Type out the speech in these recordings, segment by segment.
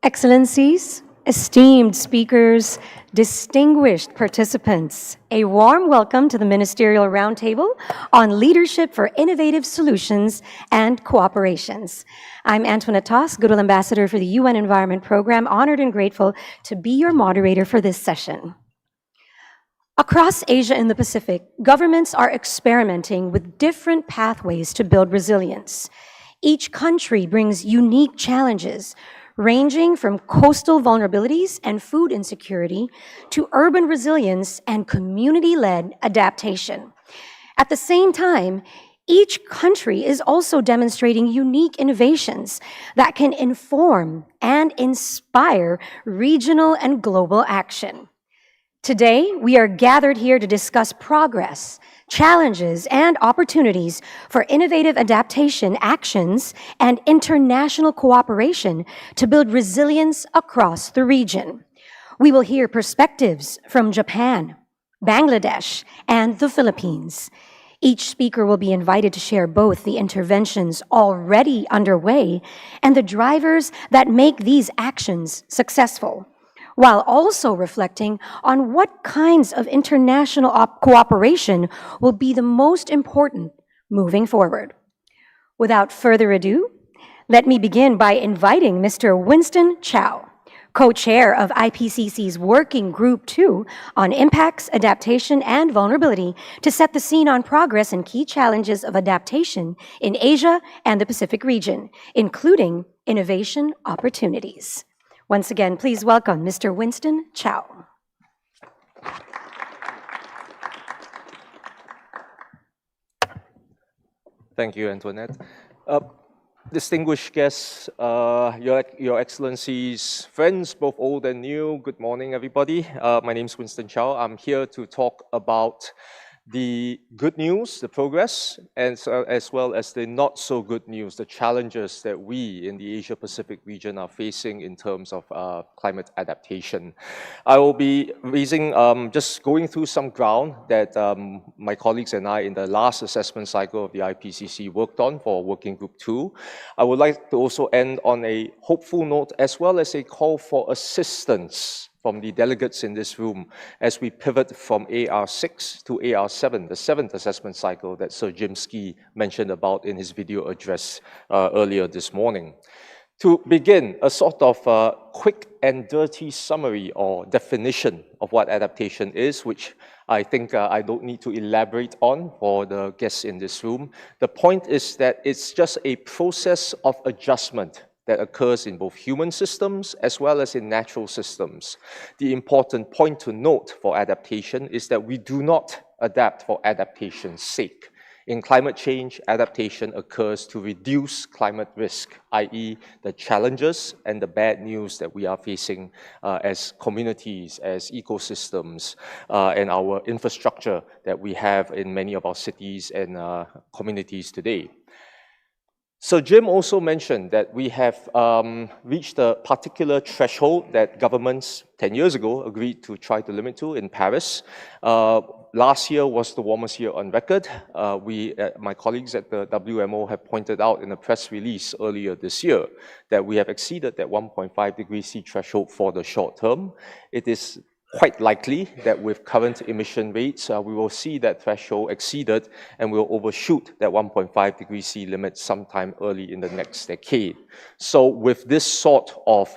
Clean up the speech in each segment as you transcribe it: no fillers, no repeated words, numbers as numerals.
Excellencies, esteemed speakers, distinguished participants, a warm welcome to the Ministerial Roundtable on Leadership for Innovative Solutions and Cooperations. I'm Antoinette Toss, Goodwill Ambassador for the UN Environment Program, honored and grateful to be your moderator for this session. Across Asia and the Pacific, governments are experimenting with different pathways to build resilience. Each country brings unique challenges, ranging from coastal vulnerabilities and food insecurity to urban resilience and community-led adaptation. At the same time, each country is also demonstrating unique innovations that can inform and inspire regional and global action. Today, we are gathered here to discuss progress, challenges, and opportunities for innovative adaptation actions and international cooperation to build resilience across the region. We will hear perspectives from Japan, Bangladesh, and the Philippines. Each speaker will be invited to share both the interventions already underway and the drivers that make these actions successful, while also reflecting on what kinds of international cooperation will be the most important moving forward. Without further ado, let me begin by inviting Mr. Winston Chow, co-chair of IPCC's Working Group 2 on Impacts, Adaptation, and Vulnerability, to set the scene on progress and key challenges of adaptation in Asia and the Pacific region, including innovation opportunities. Once again, please welcome Mr. Winston Chow. Thank you, Antoinette. Distinguished guests, Your Excellencies, friends, both old and new, good morning, everybody. My name is Winston Chow. I'm here to talk about the good news, the progress, and as well as the not so good news, the challenges that we in the Asia-Pacific region are facing in terms of climate adaptation. I will be just going through some ground that my colleagues and I in the last assessment cycle of the IPCC worked on for Working Group 2. I would like to also end on a hopeful note as well as a call for assistance from the delegates in this room as we pivot from AR6 to AR7, the 7th assessment cycle that Sir Jim Ski mentioned about in his video address earlier this morning. To begin, a sort of quick and dirty summary or definition of what adaptation is, which I think I don't need to elaborate on for the guests in this room. The point is that it's just a process of adjustment that occurs in both human systems as well as in natural systems. The important point to note for adaptation is that we do not adapt for adaptation's sake. In climate change, adaptation occurs to reduce climate risk, i.e. the challenges and the bad news that we are facing as communities, as ecosystems, and our infrastructure that we have in many of our cities and communities today. So Jim also mentioned that we have reached a particular threshold that governments 10 years ago agreed to try to limit to in Paris. Last year was the warmest year on record. My colleagues at the WMO have pointed out in a press release earlier this year that we have exceeded that 1.5 degree C threshold for the short term. It is quite likely that with current emission rates, we will see that threshold exceeded and we'll overshoot that 1.5 degree C limit sometime early in the next decade. So with this sort of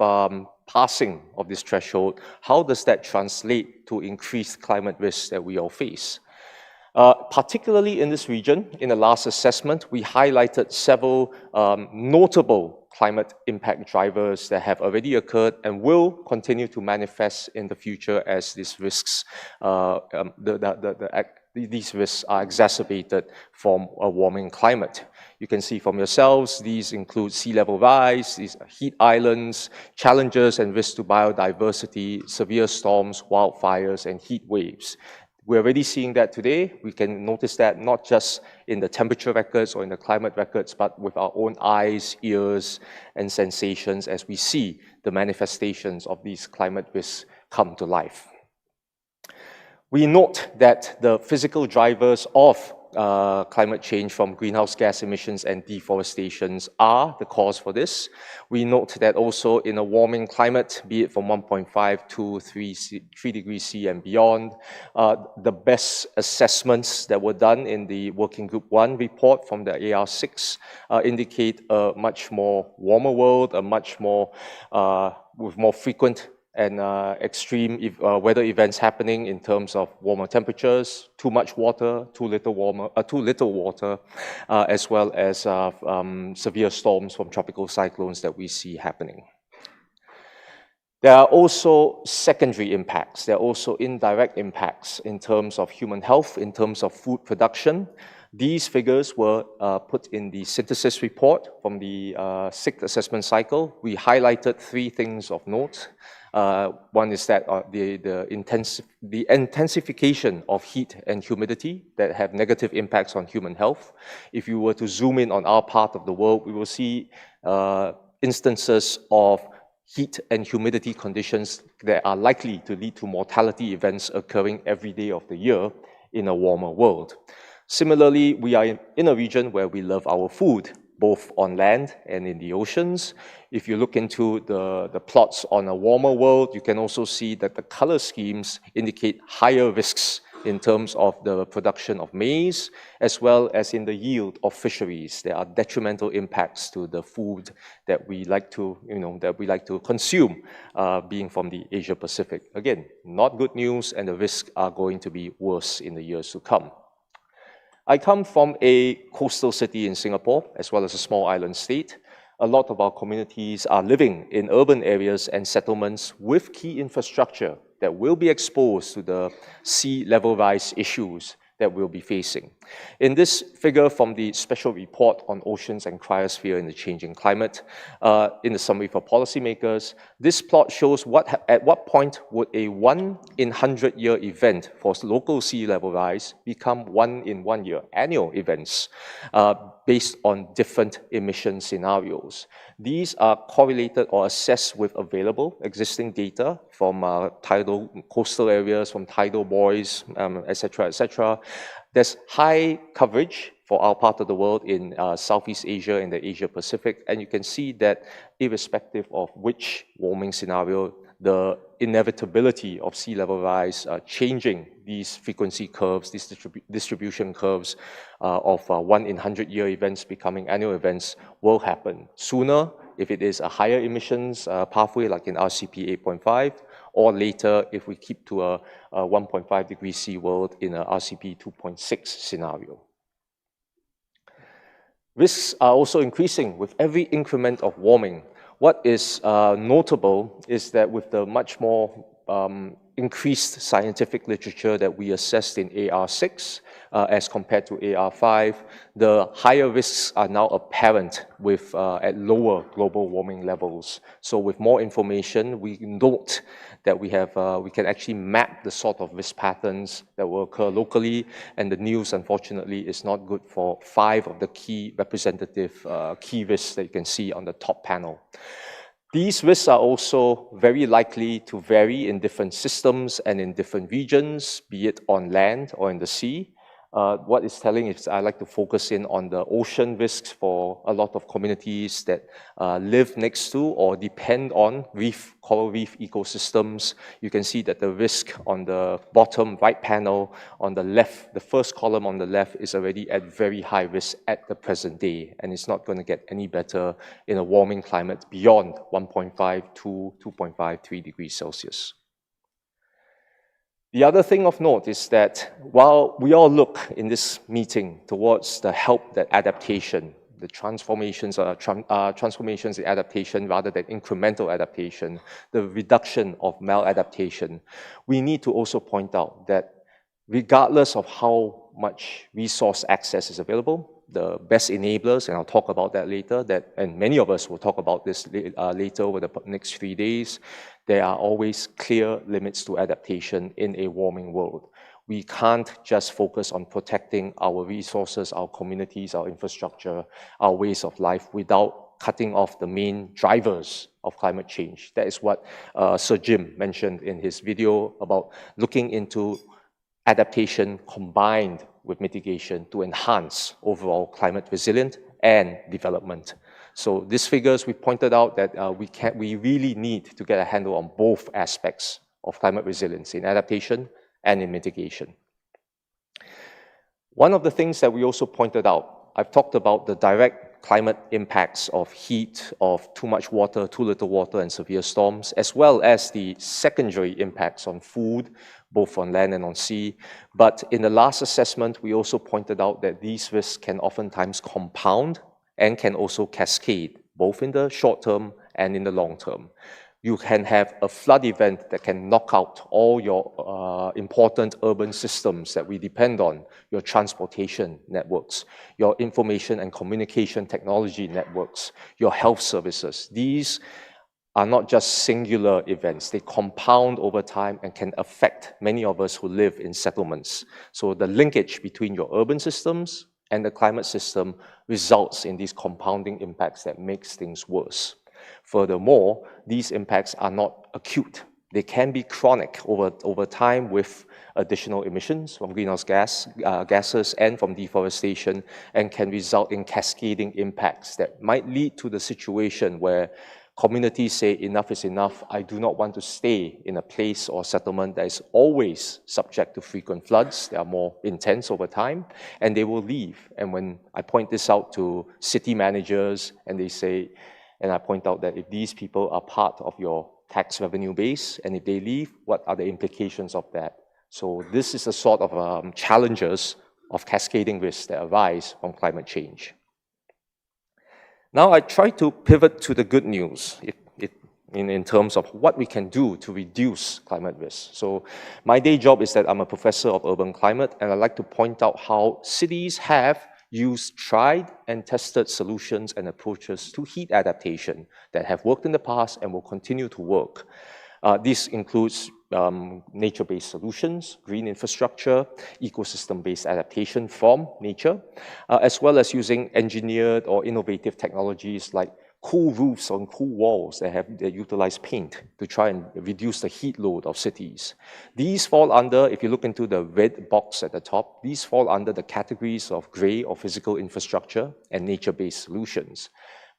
passing of this threshold, how does that translate to increased climate risks that we all face? Particularly in this region, in the last assessment, we highlighted several notable climate impact drivers that have already occurred and will continue to manifest in the future as these risks, these risks are exacerbated from a warming climate. You can see from yourselves, these include sea level rise, these heat islands, challenges and risks to biodiversity, severe storms, wildfires, and heat waves. We're already seeing that today. We can notice that not just in the temperature records or in the climate records, but with our own eyes, ears, and sensations as we see the manifestations of these climate risks come to life. We note that the physical drivers of climate change from greenhouse gas emissions and deforestations are the cause for this. We note that also in a warming climate, be it from 1.5 to 3 degrees C and beyond, the best assessments that were done in the Working Group 1 report from the AR6 indicate a much more warmer world, a much more, with more frequent and extreme weather events happening in terms of warmer temperatures, too much water, too little water, as well as severe storms from tropical cyclones that we see happening. There are also secondary impacts. There are also indirect impacts in terms of human health, in terms of food production. These figures were put in the synthesis report from the 6th assessment cycle. We highlighted 3 things of note. One is that the intensification of heat and humidity that have negative impacts on human health. If you were to zoom in on our part of the world, we will see instances of heat and humidity conditions that are likely to lead to mortality events occurring every day of the year in a warmer world. Similarly, we are in a region where we love our food, both on land and in the oceans. If you look into the plots on a warmer world, you can also see that the color schemes indicate higher risks in terms of the production of maize, as well as in the yield of fisheries. There are detrimental impacts to the food that we like to, consume, being from the Asia Pacific. Again, not good news, and the risks are going to be worse in the years to come. I come from a coastal city in Singapore, as well as a small island state. A lot of our communities are living in urban areas and settlements with key infrastructure that will be exposed to the sea level rise issues that we'll be facing. In this figure from the special report on oceans and cryosphere in the changing climate, in the summary for policymakers, this plot shows at what point would a 1 in 100-year event for local sea level rise become 1 in 1 year annual events based on different emission scenarios. These are correlated or assessed with available existing data from tidal coastal areas, from tidal buoys, etc., etc. There's high coverage for our part of the world in Southeast Asia and the Asia Pacific, and you can see that irrespective of which warming scenario, the inevitability of sea level rise changing these frequency curves, these distribution curves of 1 in 100-year events becoming annual events will happen sooner if it is a higher emissions pathway like in RCP 8.5, or later if we keep to a 1.5 degrees C world in a RCP 2.6 scenario. Risks are also increasing with every increment of warming. What is notable is that with the much more increased scientific literature that we assessed in AR6 as compared to AR5, the higher risks are now apparent with at lower global warming levels. So with more information, we note that we can actually map the sort of risk patterns that will occur locally, and the news, unfortunately, is not good for 5 of the key representative key risks that you can see on the top panel. These risks are also very likely to vary in different systems and in different regions, be it on land or in the sea. What it's telling is I like to focus in on the ocean risks for a lot of communities that live next to or depend on coral reef ecosystems. You can see that the risk on the bottom right panel on the left, the first column on the left, is already at very high risk at the present day, and it's not going to get any better in a warming climate beyond 1.5 to 2.5, 3 degrees Celsius. The other thing of note is that while we all look in this meeting towards the help that adaptation, the transformations in adaptation rather than incremental adaptation, the reduction of maladaptation, we need to also point out that regardless of how much resource access is available, the best enablers, and I'll talk about that later, and many of us will talk about this later over the next 3 days, there are always clear limits to adaptation in a warming world. We can't just focus on protecting our resources, our communities, our infrastructure, our ways of life without cutting off the main drivers of climate change. That is what Sir Jim mentioned in his video about looking into adaptation combined with mitigation to enhance overall climate resilience and development. So these figures, we pointed out that we really need to get a handle on both aspects of climate resilience in adaptation and in mitigation. One of the things that we also pointed out, I've talked about the direct climate impacts of heat, of too much water, too little water, and severe storms, as well as the secondary impacts on food, both on land and on sea. But in the last assessment, we also pointed out that these risks can oftentimes compound and can also cascade, both in the short term and in the long term. You can have a flood event that can knock out all your important urban systems that we depend on, your transportation networks, your information and communication technology networks, your health services. These are not just singular events. They compound over time and can affect many of us who live in settlements. So the linkage between your urban systems and the climate system results in these compounding impacts that makes things worse. Furthermore, these impacts are not acute. They can be chronic over time with additional emissions from greenhouse gases and from deforestation, and can result in cascading impacts that might lead to the situation where communities say enough is enough. I do not want to stay in a place or settlement that is always subject to frequent floods. They are more intense over time, and they will leave. And when I point this out to city managers, and they say, and I point out that if these people are part of your tax revenue base, and if they leave, what are the implications of that? So this is the sort of challenges of cascading risks that arise from climate change. Now I try to pivot to the good news in terms of what we can do to reduce climate risk. So my day job is that I'm a professor of urban climate, and I like to point out how cities have used tried and tested solutions and approaches to heat adaptation that have worked in the past and will continue to work. This includes nature-based solutions, green infrastructure, ecosystem-based adaptation from nature, as well as using engineered or innovative technologies like cool roofs on cool walls that utilize paint to try and reduce the heat load of cities. These fall under, if you look into the red box at the top, these fall under the categories of gray or physical infrastructure and nature-based solutions.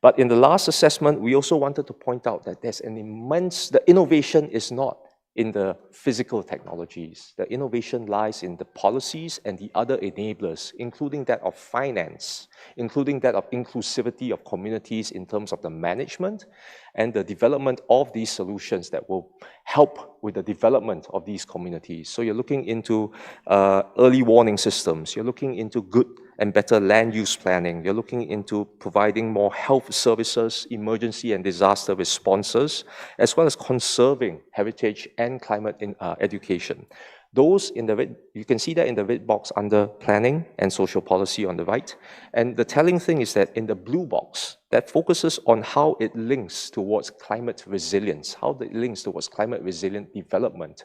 But in the last assessment, we also wanted to point out that there's the innovation is not in the physical technologies. The innovation lies in the policies and the other enablers, including that of finance, including that of inclusivity of communities in terms of the management and the development of these solutions that will help with the development of these communities. So you're looking into early warning systems, you're looking into good and better land use planning. You're looking into providing more health services, emergency and disaster responses, as well as conserving heritage and climate education. Those in the red, you can see that in the red box under planning and social policy on the right. And the telling thing is that in the blue box, that focuses on how it links towards climate resilience, how it links towards climate resilient development.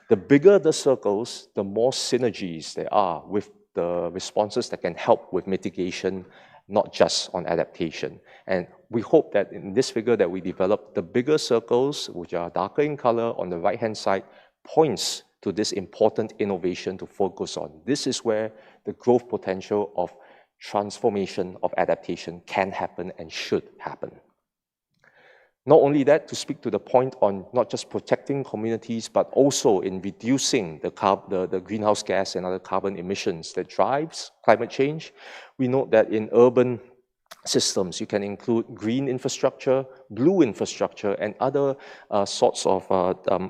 The bigger the circles, the more synergies there are with the responses that can help with mitigation, not just on adaptation. And we hope that in this figure that we developed, the bigger circles, which are darker in color on the right-hand side, points to this important innovation to focus on. This is where the growth potential of transformation of adaptation can happen and should happen. Not only that, to speak to the point on not just protecting communities, but also in reducing the greenhouse gas and other carbon emissions that drives climate change, we note that in urban systems, you can include green infrastructure, blue infrastructure, and other sorts of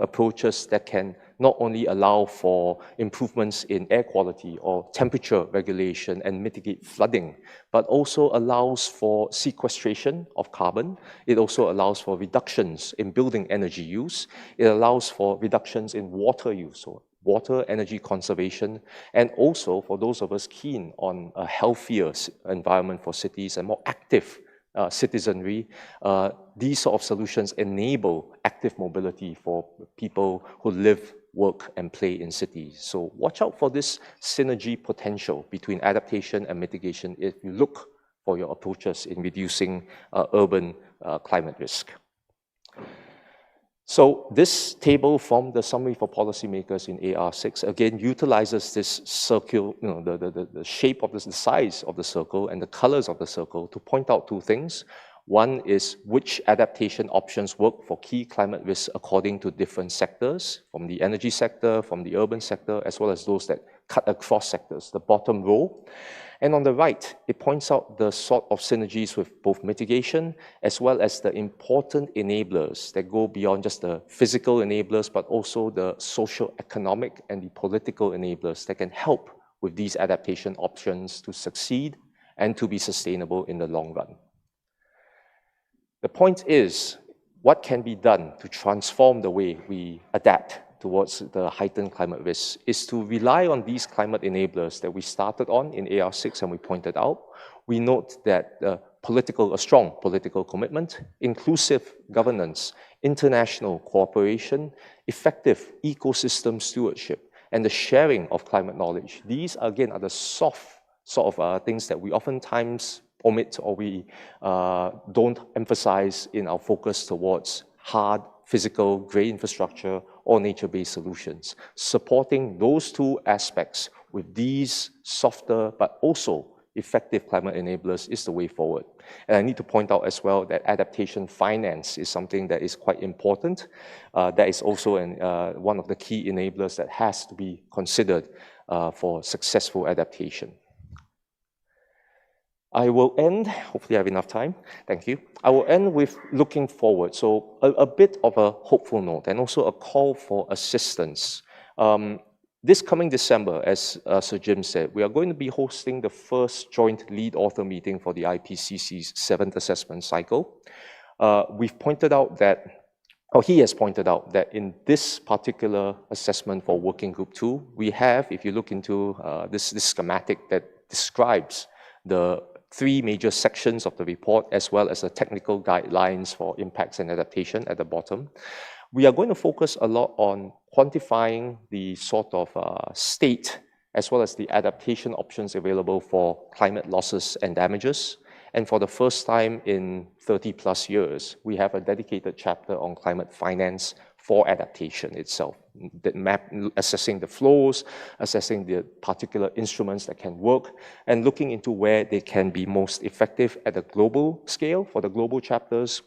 approaches that can not only allow for improvements in air quality or temperature regulation and mitigate flooding, but also allows for sequestration of carbon. It also allows for reductions in building energy use. It allows for reductions in water use, or water energy conservation, and also for those of us keen on a healthier environment for cities and more active citizenry, these sort of solutions enable active mobility for people who live, work, and play in cities. So watch out for this synergy potential between adaptation and mitigation if you look for your approaches in reducing urban climate risk. So this table from the Summary for Policymakers in AR6 again utilizes this circle, the shape of the size of the circle and the colors of the circle to point out two things. One is which adaptation options work for key climate risks according to different sectors, from the energy sector, from the urban sector, as well as those that cut across sectors, the bottom row. And on the right, it points out the sort of synergies with both mitigation as well as the important enablers that go beyond just the physical enablers, but also the social, economic, and the political enablers that can help with these adaptation options to succeed and to be sustainable in the long run. The point is, what can be done to transform the way we adapt towards the heightened climate risks is to rely on these climate enablers that we started on in AR6 and we pointed out. We note that a strong political commitment, inclusive governance, international cooperation, effective ecosystem stewardship, and the sharing of climate knowledge. These, again, are the soft sort of things that we oftentimes omit or we don't emphasize in our focus towards hard, physical, grey infrastructure or nature-based solutions. Supporting those two aspects with these softer but also effective climate enablers is the way forward. And I need to point out as well that adaptation finance is something that is quite important. That is also one of the key enablers that has to be considered for successful adaptation. I will end, hopefully I have enough time, thank you. I will end with looking forward. So a bit of a hopeful note and also a call for assistance. This coming December, as Sir Jim said, we are going to be hosting the first joint lead author meeting for the IPCC's 7th assessment cycle. We've pointed out that, or he has pointed out that in this particular assessment for Working Group 2, we have, if you look into this schematic that describes the 3 major sections of the report, as well as the technical guidelines for impacts and adaptation at the bottom. We are going to focus a lot on quantifying the sort of state, as well as the adaptation options available for climate losses and damages. And for the first time in 30+ years, we have a dedicated chapter on climate finance for adaptation itself, assessing the flows, assessing the particular instruments that can work, and looking into where they can be most effective at a global scale for the global chapters.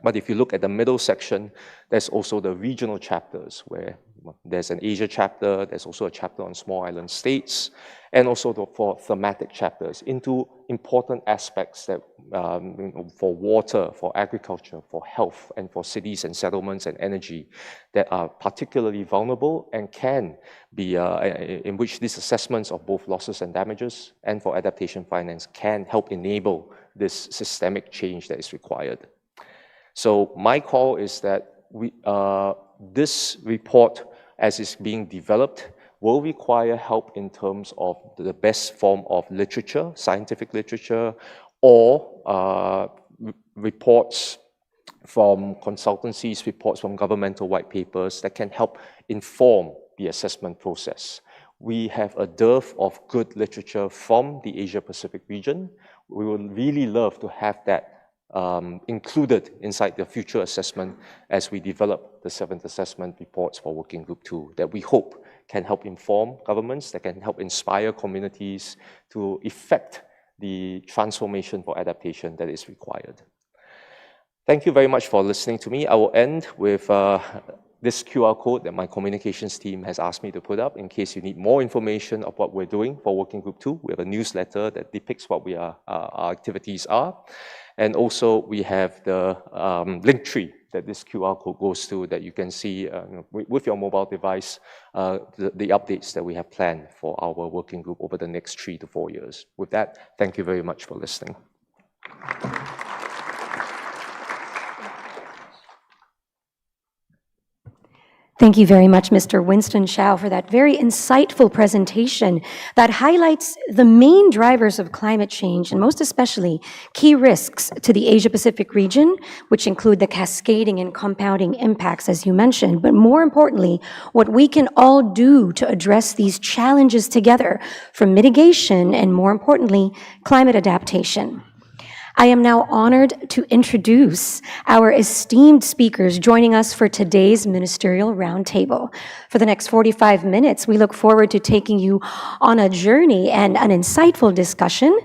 But if you look at the middle section, there's also the regional chapters where there's an Asia chapter, there's also a chapter on small island states, and also for thematic chapters into important aspects that for water, for agriculture, for health, and for cities and settlements and energy that are particularly vulnerable and can be, in which these assessments of both losses and damages and for adaptation finance can help enable this systemic change that is required. So my call is that this report, as it's being developed, will require help in terms of the best form of literature, scientific literature, or reports from consultancies, reports from governmental white papers that can help inform the assessment process. We have a dearth of good literature from the Asia-Pacific region. We would really love to have that included inside the future assessment as we develop the 7th assessment reports for Working Group 2 that we hope can help inform governments, that can help inspire communities to effect the transformation for adaptation that is required. Thank you very much for listening to me. I will end with this QR code that my communications team has asked me to put up in case you need more information of what we're doing for Working Group 2. We have a newsletter that depicts what our activities are. And also we have the link tree that this QR code goes to that you can see with your mobile device, the updates that we have planned for our working group over the next 3 to 4 years. With that, thank you very much for listening. Thank you very much, Mr. Winston Chow, for that very insightful presentation that highlights the main drivers of climate change and most especially key risks to the Asia-Pacific region, which include the cascading and compounding impacts, as you mentioned, but more importantly, what we can all do to address these challenges together, from mitigation and, more importantly, climate adaptation. I am now honored to introduce our esteemed speakers joining us for today's Ministerial Roundtable. For the next 45 minutes, we look forward to taking you on a journey and an insightful discussion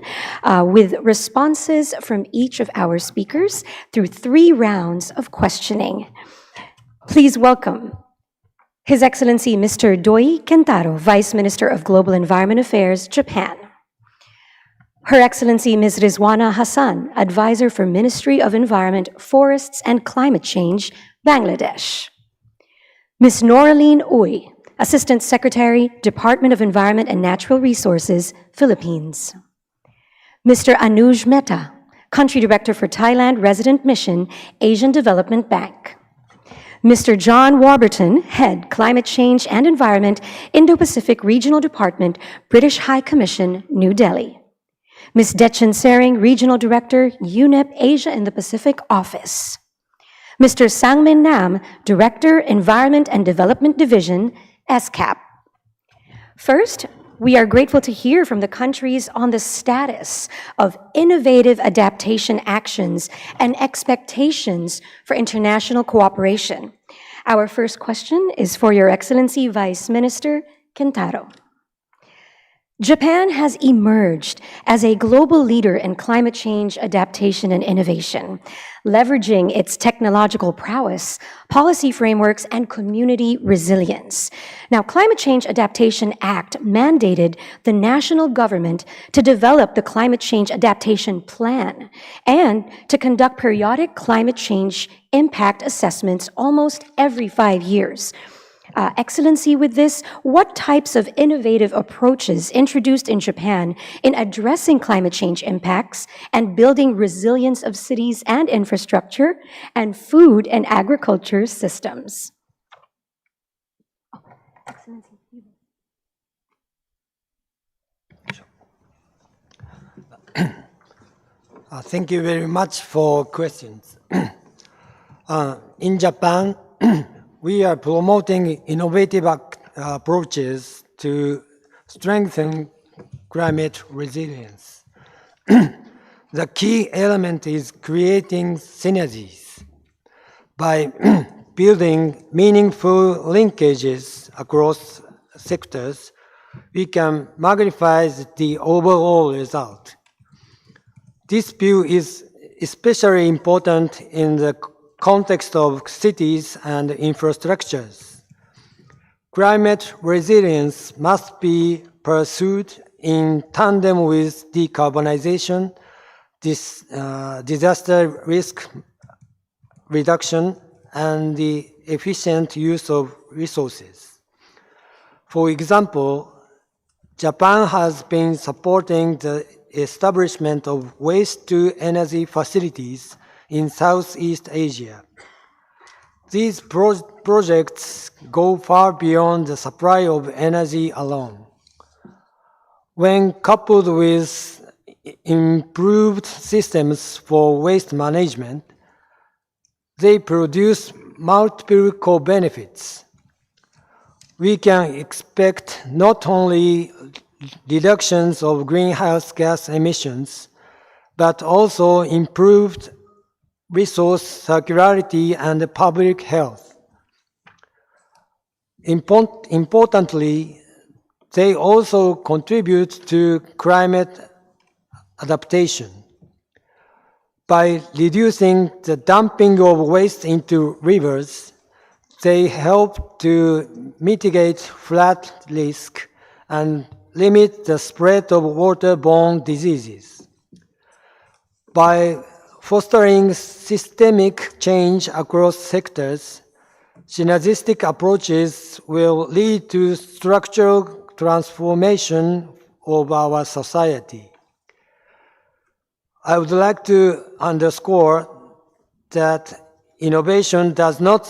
with responses from each of our speakers through 3 rounds of questioning. Please welcome His Excellency Mr. Doi Kentaro, Vice Minister of Global Environment Affairs, Japan. Her Excellency Ms. Rizwana Hassan, Advisor for Ministry of Environment, Forests and Climate Change, Bangladesh. Ms. Noraline Uy, Assistant Secretary, Department of Environment and Natural Resources, Philippines. Mr. Anuj Mehta, Country Director for Thailand Resident Mission, Asian Development Bank. Mr. John Warburton, Head, Climate Change and Environment, Indo-Pacific Regional Department, British High Commission, New Delhi. Ms. Dechen Sering, Regional Director, UNEP Asia and the Pacific Office. Mr. Sangmin Nam, Director, Environment and Development Division, SCAP. First, we are grateful to hear from the countries on the status of innovative adaptation actions and expectations for international cooperation. Our first question is for Your Excellency Vice Minister Kentaro. Japan has emerged as a global leader in climate change, adaptation, and innovation, leveraging its technological prowess, policy frameworks, and community resilience. Now, Climate Change Adaptation Act mandated the national government to develop the Climate Change Adaptation Plan and to conduct periodic climate change impact assessments almost every 5 years. Excellency, with this, what types of innovative approaches introduced in Japan in addressing climate change impacts and building resilience of cities and infrastructure and food and agriculture systems? Excellency. Thank you very much for questions. In Japan, we are promoting innovative approaches to strengthen climate resilience. The key element is creating synergies. By building meaningful linkages across sectors, we can magnify the overall result. This view is especially important in the context of cities and infrastructures. Climate resilience must be pursued in tandem with decarbonization, disaster risk reduction, and the efficient use of resources. For example, Japan has been supporting the establishment of waste-to-energy facilities in Southeast Asia. These projects go far beyond the supply of energy alone. When coupled with improved systems for waste management, they produce multiple co-benefits. We can expect not only reductions of greenhouse gas emissions, but also improved resource circularity and public health. Importantly, they also contribute to climate adaptation. By reducing the dumping of waste into rivers, they help to mitigate flood risk and limit the spread of waterborne diseases. By fostering systemic change across sectors, synergistic approaches will lead to structural transformation of our society. I would like to underscore that innovation does not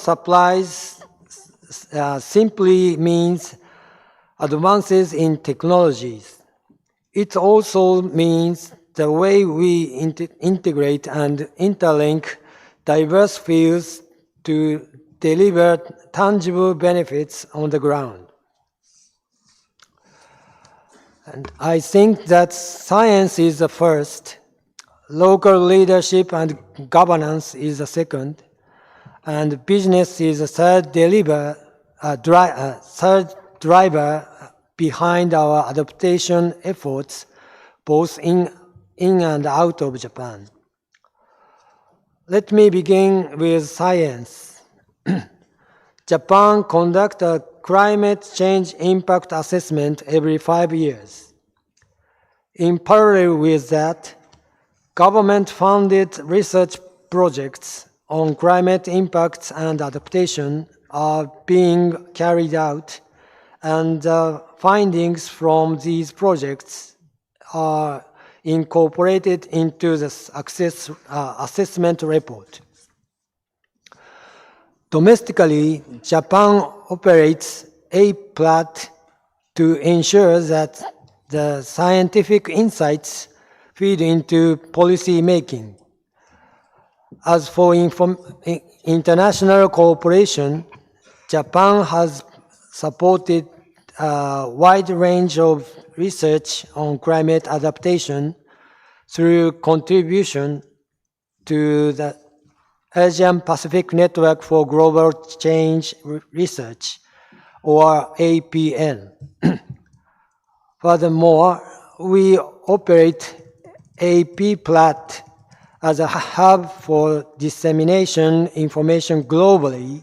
simply means advances in technologies. It also means the way we integrate and interlink diverse fields to deliver tangible benefits on the ground. And I think that science is the first. local leadership and governance is the second, and business is the third driver behind our adaptation efforts, both in and out of Japan. Let me begin with science. Japan conducts a climate change impact assessment every 5 years. In parallel with that, government-funded research projects on climate impacts and adaptation are being carried out, and findings from these projects are incorporated into the assessment report. Domestically, Japan operates APAN to ensure that the scientific insights feed into policy making. As for international cooperation, Japan has supported a wide range of research on climate adaptation through contribution to the Asian Pacific Network for Global Change Research, or APN. Furthermore, we operate APPLAT as a hub for dissemination information globally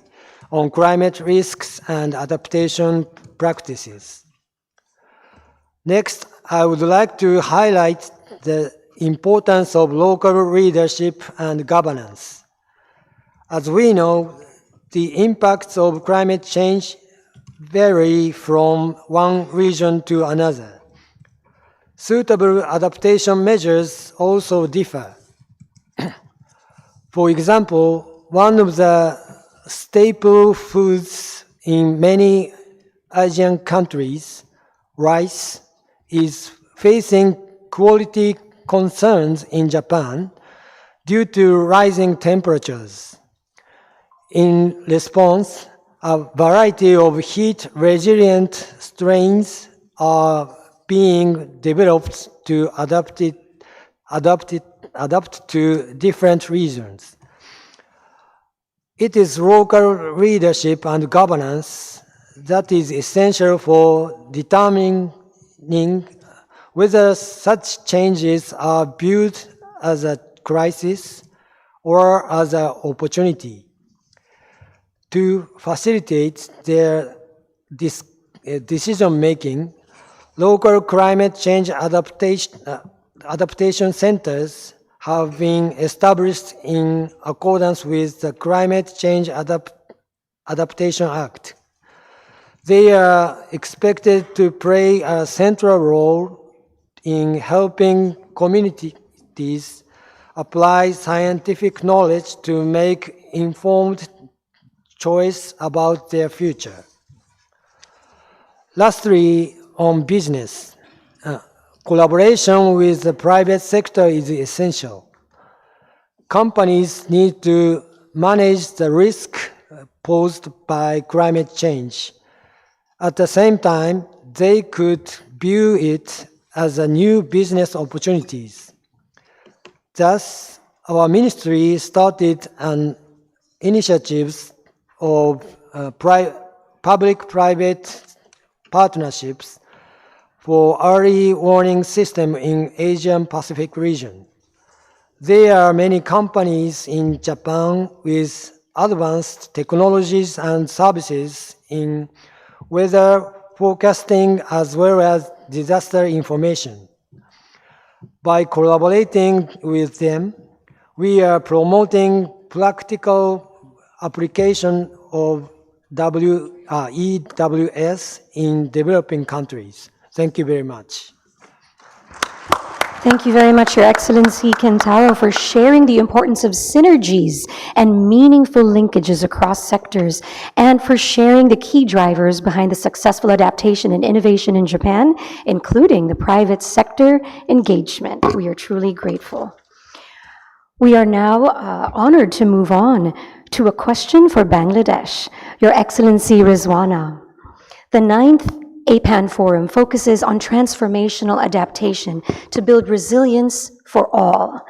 on climate risks and adaptation practices. Next, I would like to highlight the importance of local leadership and governance. As we know, the impacts of climate change vary from one region to another. Suitable adaptation measures also differ. For example, one of the staple foods in many Asian countries, rice, is facing quality concerns in Japan due to rising temperatures. In response, a variety of heat-resilient strains are being developed to adapt to different regions. It is local leadership and governance that is essential for determining whether such changes are viewed as a crisis or as an opportunity. To facilitate their decision-making, local climate change adaptation centers have been established in accordance with the Climate Change Adaptation Act. They are expected to play a central role in helping communities apply scientific knowledge to make informed choice about their future. Lastly, on business, collaboration with the private sector is essential. Companies need to manage the risk posed by climate change. At the same time, they could view it as a new business opportunities. Thus, our ministry started an initiatives of public-private partnerships for early warning system in Asian Pacific region. There are many companies in Japan with advanced technologies and services in weather forecasting as well as disaster information. By collaborating with them, we are promoting practical application of EWS in developing countries. Thank you very much. Thank you very much, Your Excellency Kentaro, for sharing the importance of synergies and meaningful linkages across sectors, and for sharing the key drivers behind the successful adaptation and innovation in Japan, including the private sector engagement. We are truly grateful. We are now honored to move on to a question for Bangladesh. Your Excellency Rizwana. The 9th APAN Forum focuses on transformational adaptation to build resilience for all.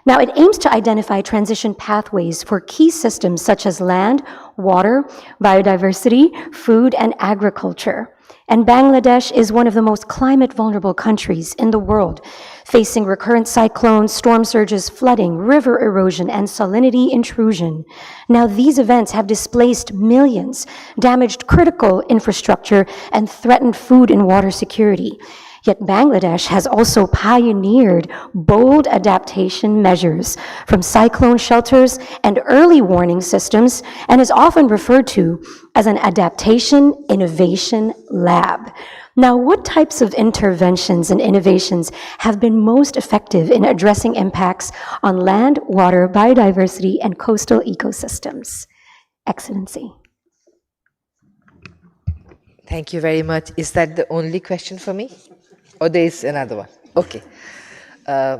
Now, it aims to identify transition pathways for key systems such as land, water, biodiversity, food, and agriculture. And Bangladesh is one of the most climate vulnerable countries in the world, facing recurrent cyclones, storm surges, flooding, river erosion, and salinity intrusion. Now, these events have displaced millions, damaged critical infrastructure, and threatened food and water security. Yet Bangladesh has also pioneered bold adaptation measures, from cyclone shelters and early warning systems, and is often referred to as an adaptation innovation lab. Now, what types of interventions and innovations have been most effective in addressing impacts on land, water, biodiversity, and coastal ecosystems? Excellency. Thank you very much. Is that the only question for me? Or there is another one? Okay. I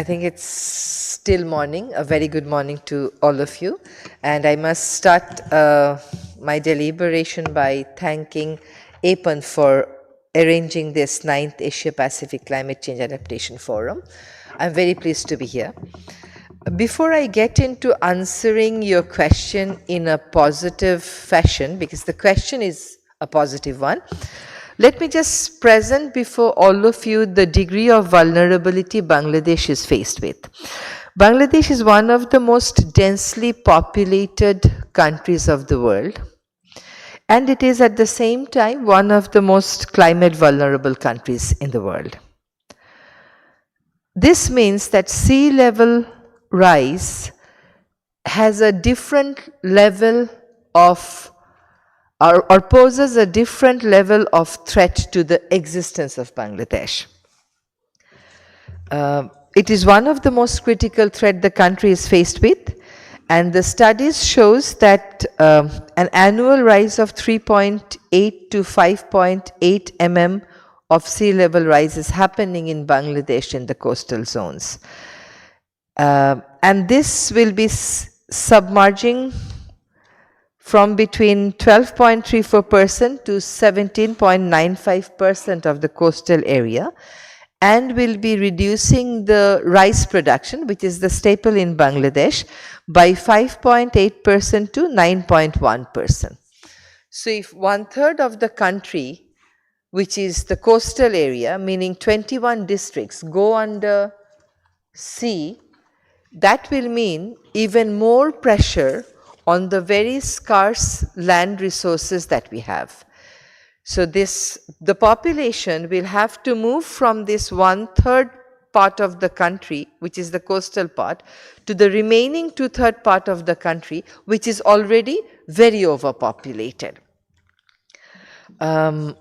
think it's still morning. A very good morning to all of you. And I must start my deliberation by thanking APAN for arranging this 9th Asia Pacific Climate Change Adaptation Forum. I'm very pleased to be here. Before I get into answering your question in a positive fashion, because the question is a positive one, let me just present before all of you the degree of vulnerability Bangladesh is faced with. Bangladesh is one of the most densely populated countries of the world, and it is at the same time one of the most climate vulnerable countries in the world. This means that sea level rise has a different level of or poses a different level of threat to the existence of Bangladesh. It is one of the most critical threats the country is faced with, and the studies shows that an annual rise of 3.8 to 5.8 mm of sea level rise is happening in Bangladesh in the coastal zones. And this will be submerging from between 12.34% to 17.95% of the coastal area, and will be reducing the rice production, which is the staple in Bangladesh, by 5.8% to 9.1%. So if 1/3 of the country, which is the coastal area, meaning 21 districts, go under sea, that will mean even more pressure on the very scarce land resources that we have. So the population will have to move from this 1/3 part of the country, which is the coastal part, to the remaining 2/3 part of the country, which is already very overpopulated. And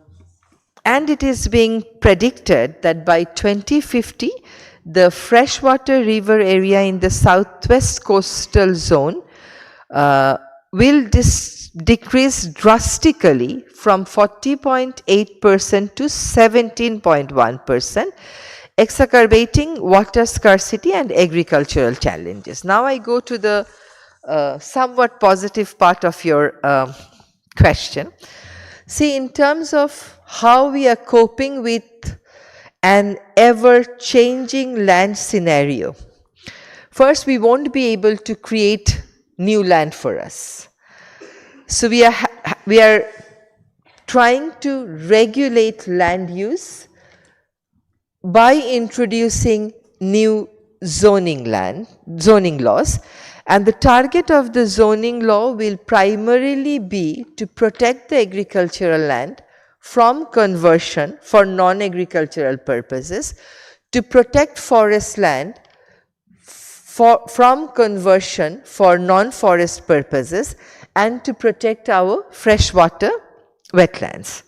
it is being predicted that by 2050, the freshwater river area in the southwest coastal zone will decrease drastically from 40.8% to 17.1%, exacerbating water scarcity and agricultural challenges. Now I go to the somewhat positive part of your question. See, in terms of how we are coping with an ever-changing land scenario, first, we won't be able to create new land for us. So we are trying to regulate land use by introducing new zoning laws, and the target of the zoning law will primarily be to protect the agricultural land from conversion for non-agricultural purposes, to protect forest land from conversion for non-forest purposes, and to protect our freshwater wetlands.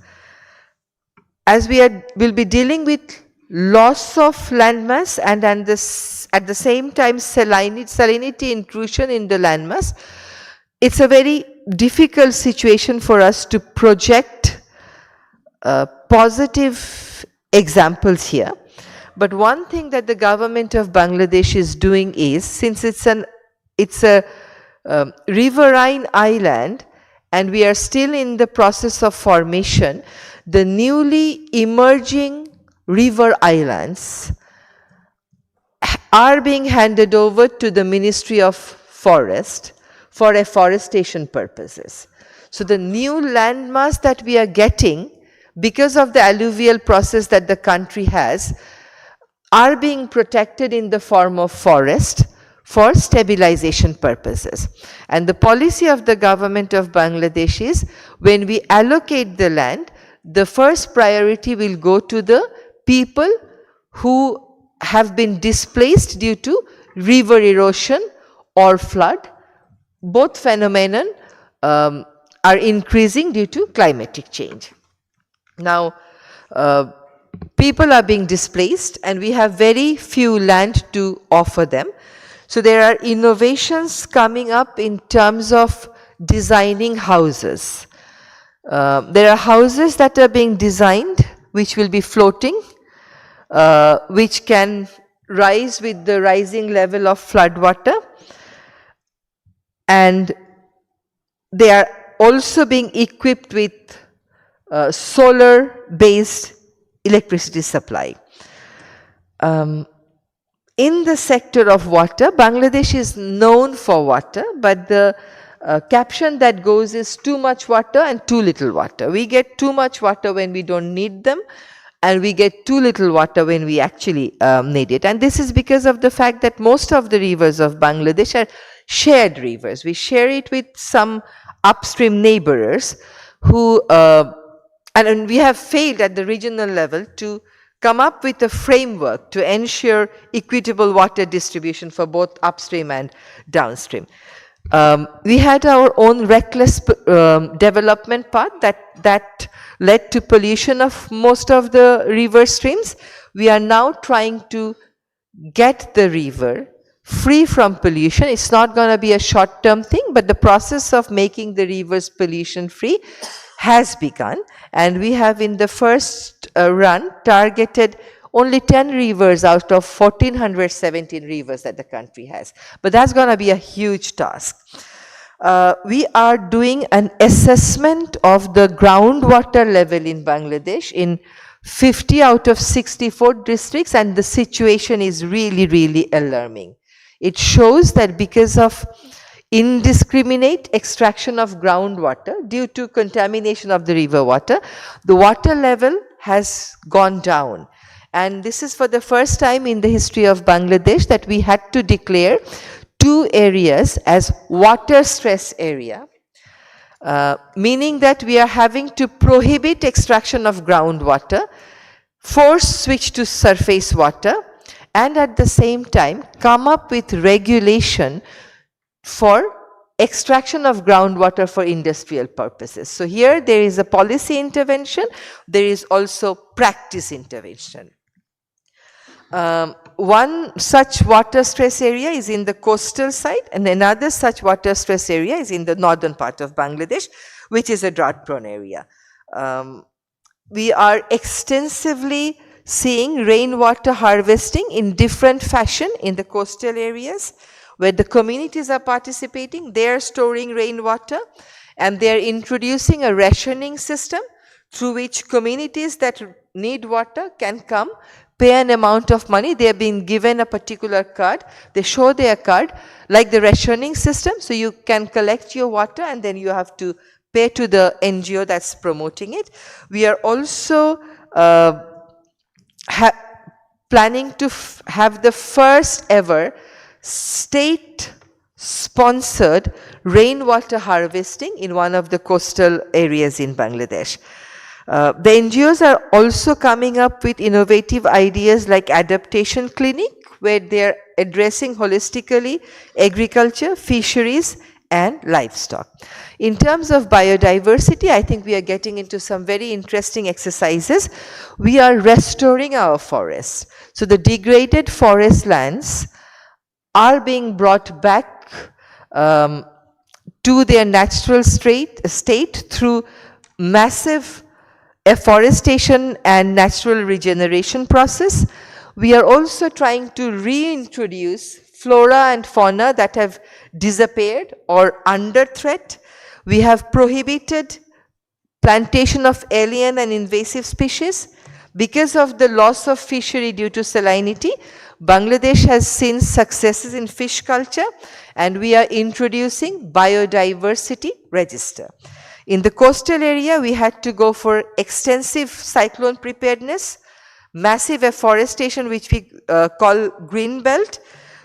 As will be dealing with loss of landmass and at the same time salinity intrusion in the landmass, it's a very difficult situation for us to project positive examples here. But one thing that the government of Bangladesh is doing is, since it's a riverine island and we are still in the process of formation, the newly emerging river islands are being handed over to the Ministry of Forest for afforestation purposes. So the new landmass that we are getting because of the alluvial process that the country has are being protected in the form of forest for stabilization purposes. And the policy of the government of Bangladesh is, when we allocate the land, the first priority will go to the people who have been displaced due to river erosion or flood. Both phenomenon are increasing due to climatic change. Now, people are being displaced and we have very few land to offer them. So there are innovations coming up in terms of designing houses. There are houses that are being designed which will be floating, which can rise with the rising level of flood water, and they are also being equipped with solar based electricity supply. In the sector of water, Bangladesh is known for water, but the caption that goes is too much water and too little water. We get too much water when we don't need them, and we get too little water when we actually need it. And this is because of the fact that most of the rivers of Bangladesh are shared rivers. We share it with some upstream neighbors who, and we have failed at the regional level to come up with a framework to ensure equitable water distribution for both upstream and downstream. We had our own reckless development path that led to pollution of most of the river streams. We are now trying to get the river free from pollution. It's not going to be a short-term thing, but the process of making the rivers pollution-free has begun, and we have in the first run targeted only 10 rivers out of 1417 rivers that the country has. But that's going to be a huge task. We are doing an assessment of the groundwater level in Bangladesh in 50 out of 64 districts, and the situation is really, really alarming. It shows that because of indiscriminate extraction of groundwater due to contamination of the river water, the water level has gone down. And this is for the first time in the history of Bangladesh that we had to declare 2 areas as water stress area, meaning that we are having to prohibit extraction of groundwater, force switch to surface water, and at the same time come up with regulation for extraction of groundwater for industrial purposes. So here there is a policy intervention, there is also practice intervention. One such water stress area is in the coastal side, and another such water stress area is in the northern part of Bangladesh, which is a drought prone area. We are extensively seeing rainwater harvesting in different fashion in the coastal areas, where the communities are participating. They are storing rainwater and they are introducing a rationing system through which communities that need water can come, pay an amount of money. They have been given a particular card. They show their card like the rationing system. So you can collect your water and then you have to pay to the NGO that's promoting it. We are also planning to have the first ever state-sponsored rainwater harvesting in one of the coastal areas in Bangladesh. The NGOs are also coming up with innovative ideas like Adaptation Clinic, where they are addressing holistically agriculture, fisheries, and livestock. In terms of biodiversity, I think we are getting into some very interesting exercises. We are restoring our forests. So the degraded forest lands are being brought back to their natural state through massive afforestation and natural regeneration process. We are also trying to reintroduce flora and fauna that have disappeared or under threat. We have prohibited plantation of alien and invasive species. Because of the loss of fishery due to salinity, Bangladesh has seen successes in fish culture, and we are introducing biodiversity register. In the coastal area, we had to go for extensive cyclone preparedness, massive afforestation, which we call green belt.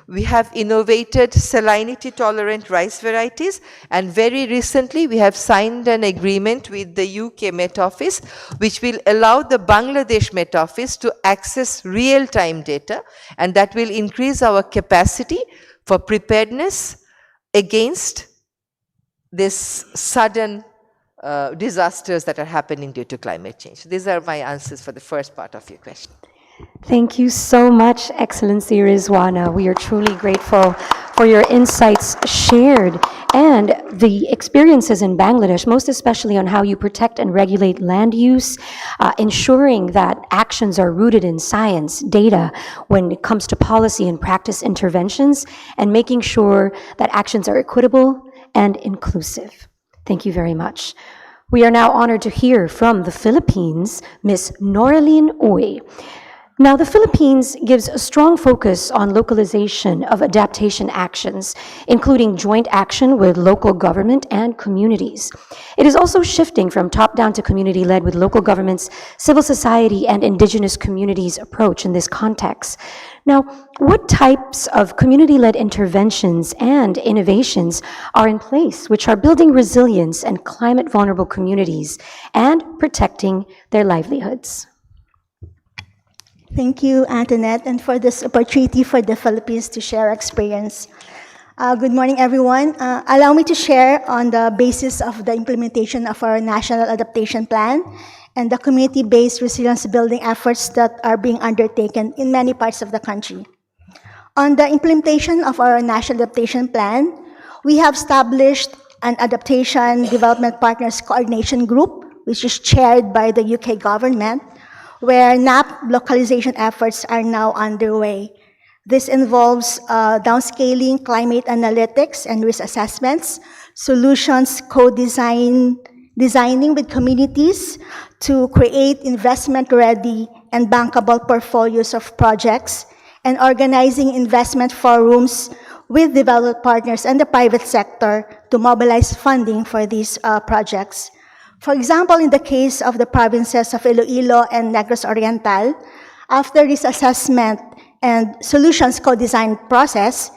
We have innovated salinity tolerant rice varieties, and very recently we have signed an agreement with the UK Met Office, which will allow the Bangladesh Met Office to access real-time data, and that will increase our capacity for preparedness against this sudden disasters that are happening due to climate change. These are my answers for the first part of your question. Thank you so much, Excellency Rizwana. We are truly grateful for your insights shared and the experiences in Bangladesh, most especially on how you protect and regulate land use, ensuring that actions are rooted in science, data, when it comes to policy and practice interventions, and making sure that actions are equitable and inclusive. Thank you very much. We are now honored to hear from the Philippines, Ms. Noraline Uy. Now, the Philippines gives a strong focus on localization of adaptation actions, including joint action with local government and communities. It is also shifting from top-down to community-led with local governments, civil society, and indigenous communities' approach in this context. Now, what types of community-led interventions and innovations are in place which are building resilience and climate-vulnerable communities and protecting their livelihoods? Thank you, Antoinette, and for this opportunity for the Philippines to share experience. Good morning, everyone. Allow me to share on the basis of the implementation of our National Adaptation Plan and the community-based resilience building efforts that are being undertaken in many parts of the country. On the implementation of our National Adaptation Plan, we have established an Adaptation Development Partners Coordination Group, which is chaired by the UK government, where NAP localization efforts are now underway. This involves downscaling climate analytics and risk assessments, solutions designing with communities to create investment-ready and bankable portfolios of projects, and organizing investment forums with development partners and the private sector to mobilize funding for these projects. For example, in the case of the provinces of Iloilo and Negros Oriental, after this assessment and solutions co-design process,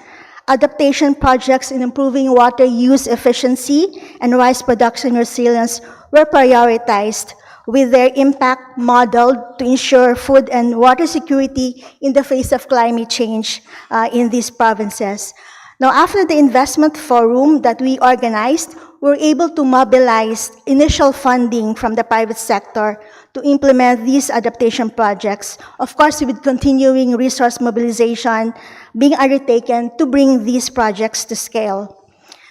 adaptation projects in improving water use efficiency and rice production resilience were prioritized, with their impact modeled to ensure food and water security in the face of climate change in these provinces. Now, after the investment forum that we organized, we were able to mobilize initial funding from the private sector to implement these adaptation projects, of course with continuing resource mobilization being undertaken to bring these projects to scale.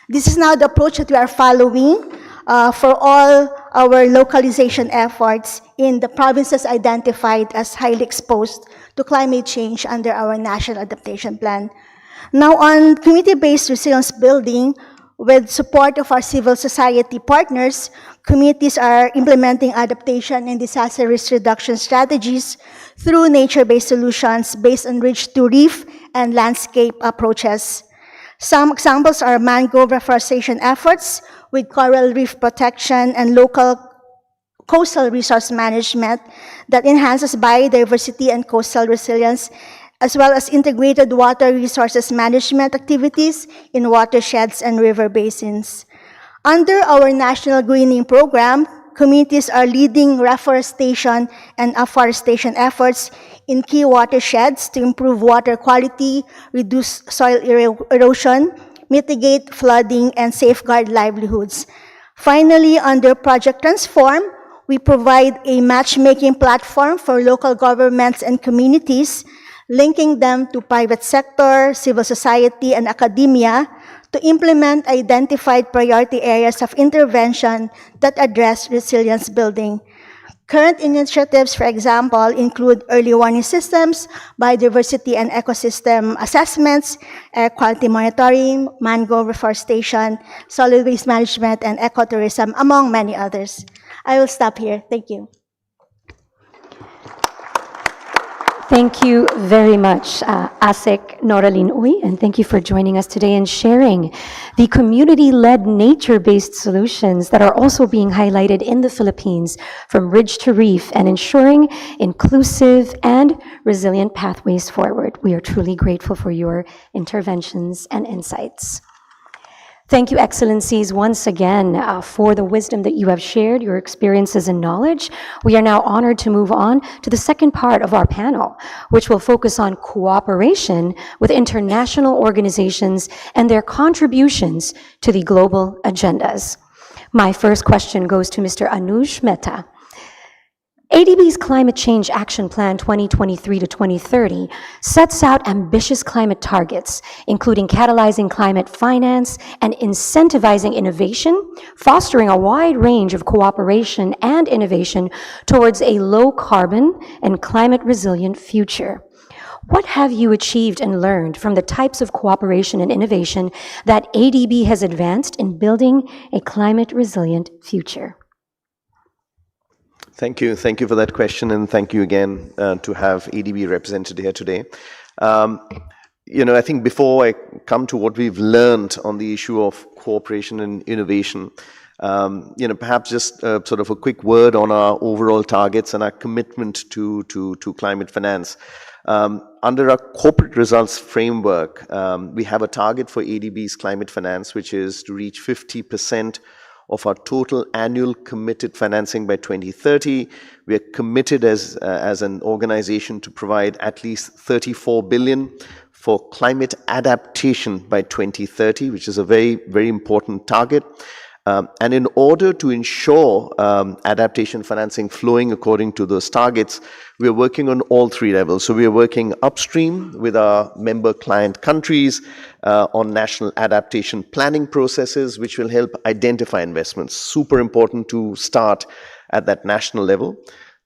This is now the approach that we are following for all our localization efforts in the provinces identified as highly exposed to climate change under our National Adaptation Plan. Now, on community-based resilience building, with support of our civil society partners, communities are implementing adaptation and disaster risk reduction strategies through nature-based solutions based on ridge-to-reef and landscape approaches. Some examples are mangrove reforestation efforts with coral reef protection and local coastal resource management that enhances biodiversity and coastal resilience, as well as integrated water resources management activities in watersheds and river basins. Under our National Greening Program, communities are leading reforestation and afforestation efforts in key watersheds to improve water quality, reduce soil erosion, mitigate flooding, and safeguard livelihoods. Finally, under Project Transform, we provide a matchmaking platform for local governments and communities, linking them to private sector, civil society, and academia to implement identified priority areas of intervention that address resilience building. Current initiatives, for example, include early warning systems, biodiversity and ecosystem assessments, air quality monitoring, mangrove reforestation, solid waste management, and ecotourism, among many others. I will stop here. Thank you. Thank you very much, Asek Noralin Uy, and thank you for joining us today and sharing the community-led nature-based solutions that are also being highlighted in the Philippines from ridge to reef and ensuring inclusive and resilient pathways forward. We are truly grateful for your interventions and insights. Thank you, Excellencies, once again for the wisdom that you have shared, your experiences and knowledge. We are now honored to move on to the second part of our panel, which will focus on cooperation with international organizations and their contributions to the global agendas. My first question goes to Mr. Anuj Mehta. ADB's Climate Change Action Plan 2023 to 2030 sets out ambitious climate targets, including catalyzing climate finance and incentivizing innovation, fostering a wide range of cooperation and innovation towards a low-carbon and climate-resilient future. What have you achieved and learned from the types of cooperation and innovation that ADB has advanced in building a climate-resilient future? Thank you. Thank you for that question, and thank you again to have ADB represented here today. I think before I come to what we've learned on the issue of cooperation and innovation, perhaps just sort of a quick word on our overall targets and our commitment to climate finance. Under our corporate results framework, we have a target for ADB's climate finance, which is to reach 50% of our total annual committed financing by 2030. We are committed as an organization to provide at least 34 billion for climate adaptation by 2030, which is a very, very important target. And in order to ensure adaptation financing flowing according to those targets, we are working on all three levels. So we are working upstream with our member client countries on national adaptation planning processes, which will help identify investments. Super important to start at that national level.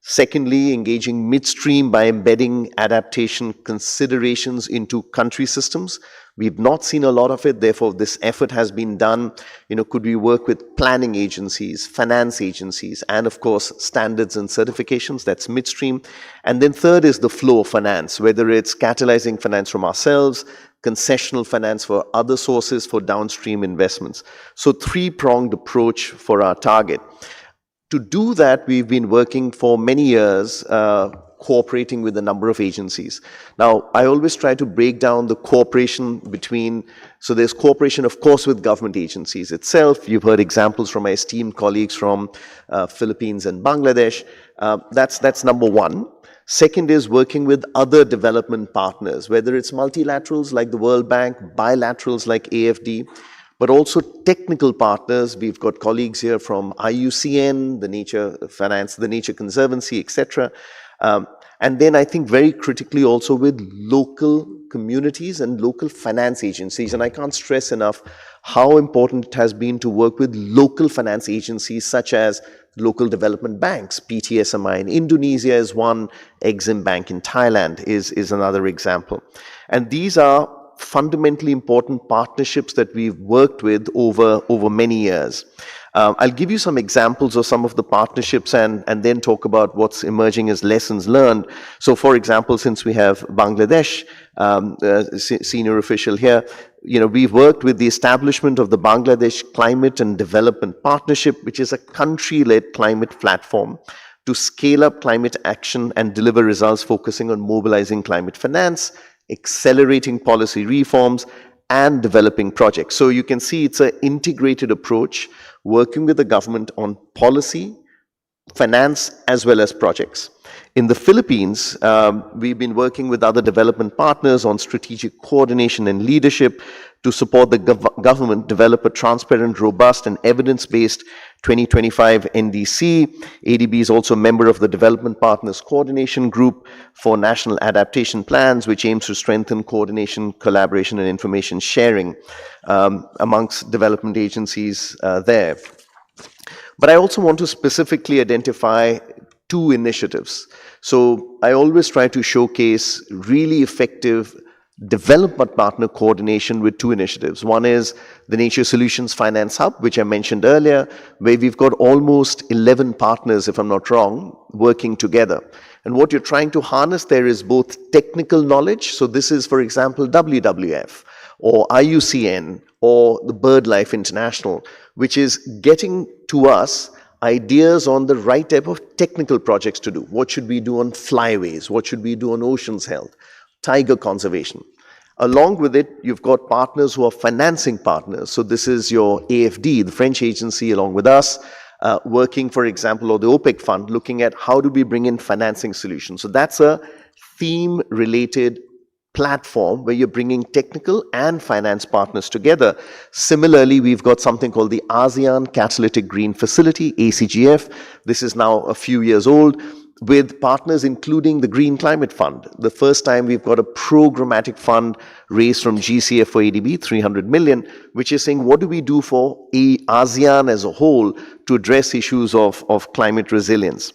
Secondly, engaging midstream by embedding adaptation considerations into country systems. We've not seen a lot of it, therefore this effort has been done. Could we work with planning agencies, finance agencies, and of course standards and certifications, that's midstream. And then third is the flow of finance, whether it's catalyzing finance from ourselves, concessional finance for other sources for downstream investments. So three-pronged approach for our target. To do that, we've been working for many years cooperating with a number of agencies. Now, I always try to break down the cooperation between, so there's cooperation, of course, with government agencies itself. You've heard examples from my esteemed colleagues from Philippines and Bangladesh. That's number one. Second is working with other development partners, whether it's multilaterals like the World Bank, bilaterals like AFD, but also technical partners. We've got colleagues here from IUCN, the Nature Finance, the Nature Conservancy, etc. And then I think very critically also with local communities and local finance agencies. And I can't stress enough how important it has been to work with local finance agencies such as local development banks. PTSMI in Indonesia is one, Exim Bank in Thailand is another example. And these are fundamentally important partnerships that we've worked with over many years. I'll give you some examples of some of the partnerships and then talk about what's emerging as lessons learned. So for example, since we have Bangladesh senior official here, we've worked with the establishment of the Bangladesh Climate and Development Partnership, which is a country-led climate platform to scale up climate action and deliver results focusing on mobilizing climate finance, accelerating policy reforms, and developing projects. So you can see it's an integrated approach, working with the government on policy, finance, as well as projects. In the Philippines, we've been working with other development partners on strategic coordination and leadership to support the government develop a transparent, robust, and evidence-based 2025 NDC. ADB is also a member of the Development Partners Coordination Group for National Adaptation Plans, which aims to strengthen coordination, collaboration, and information sharing amongst development agencies there. But I also want to specifically identify two initiatives. So I always try to showcase really effective development partner coordination with two initiatives. One is the Nature Solutions Finance Hub, which I mentioned earlier, where we've got almost 11 partners, if I'm not wrong, working together. And what you're trying to harness there is both technical knowledge. So this is, for example, WWF or IUCN or the BirdLife International, which is getting to us ideas on the right type of technical projects to do. What should we do on flyways? What should we do on oceans health? Tiger conservation. Along with it, you've got partners who are financing partners. So this is your AFD, the French agency, along with us, working, for example, or the OPEC fund, looking at how do we bring in financing solutions. So that's a theme-related platform where you're bringing technical and finance partners together. Similarly, we've got something called the ASEAN Catalytic Green Facility, ACGF. This is now a few years old, with partners including the Green Climate Fund. The first time we've got a programmatic fund raised from GCF for ADB, 300 million, which is saying what do we do for ASEAN as a whole to address issues of climate resilience.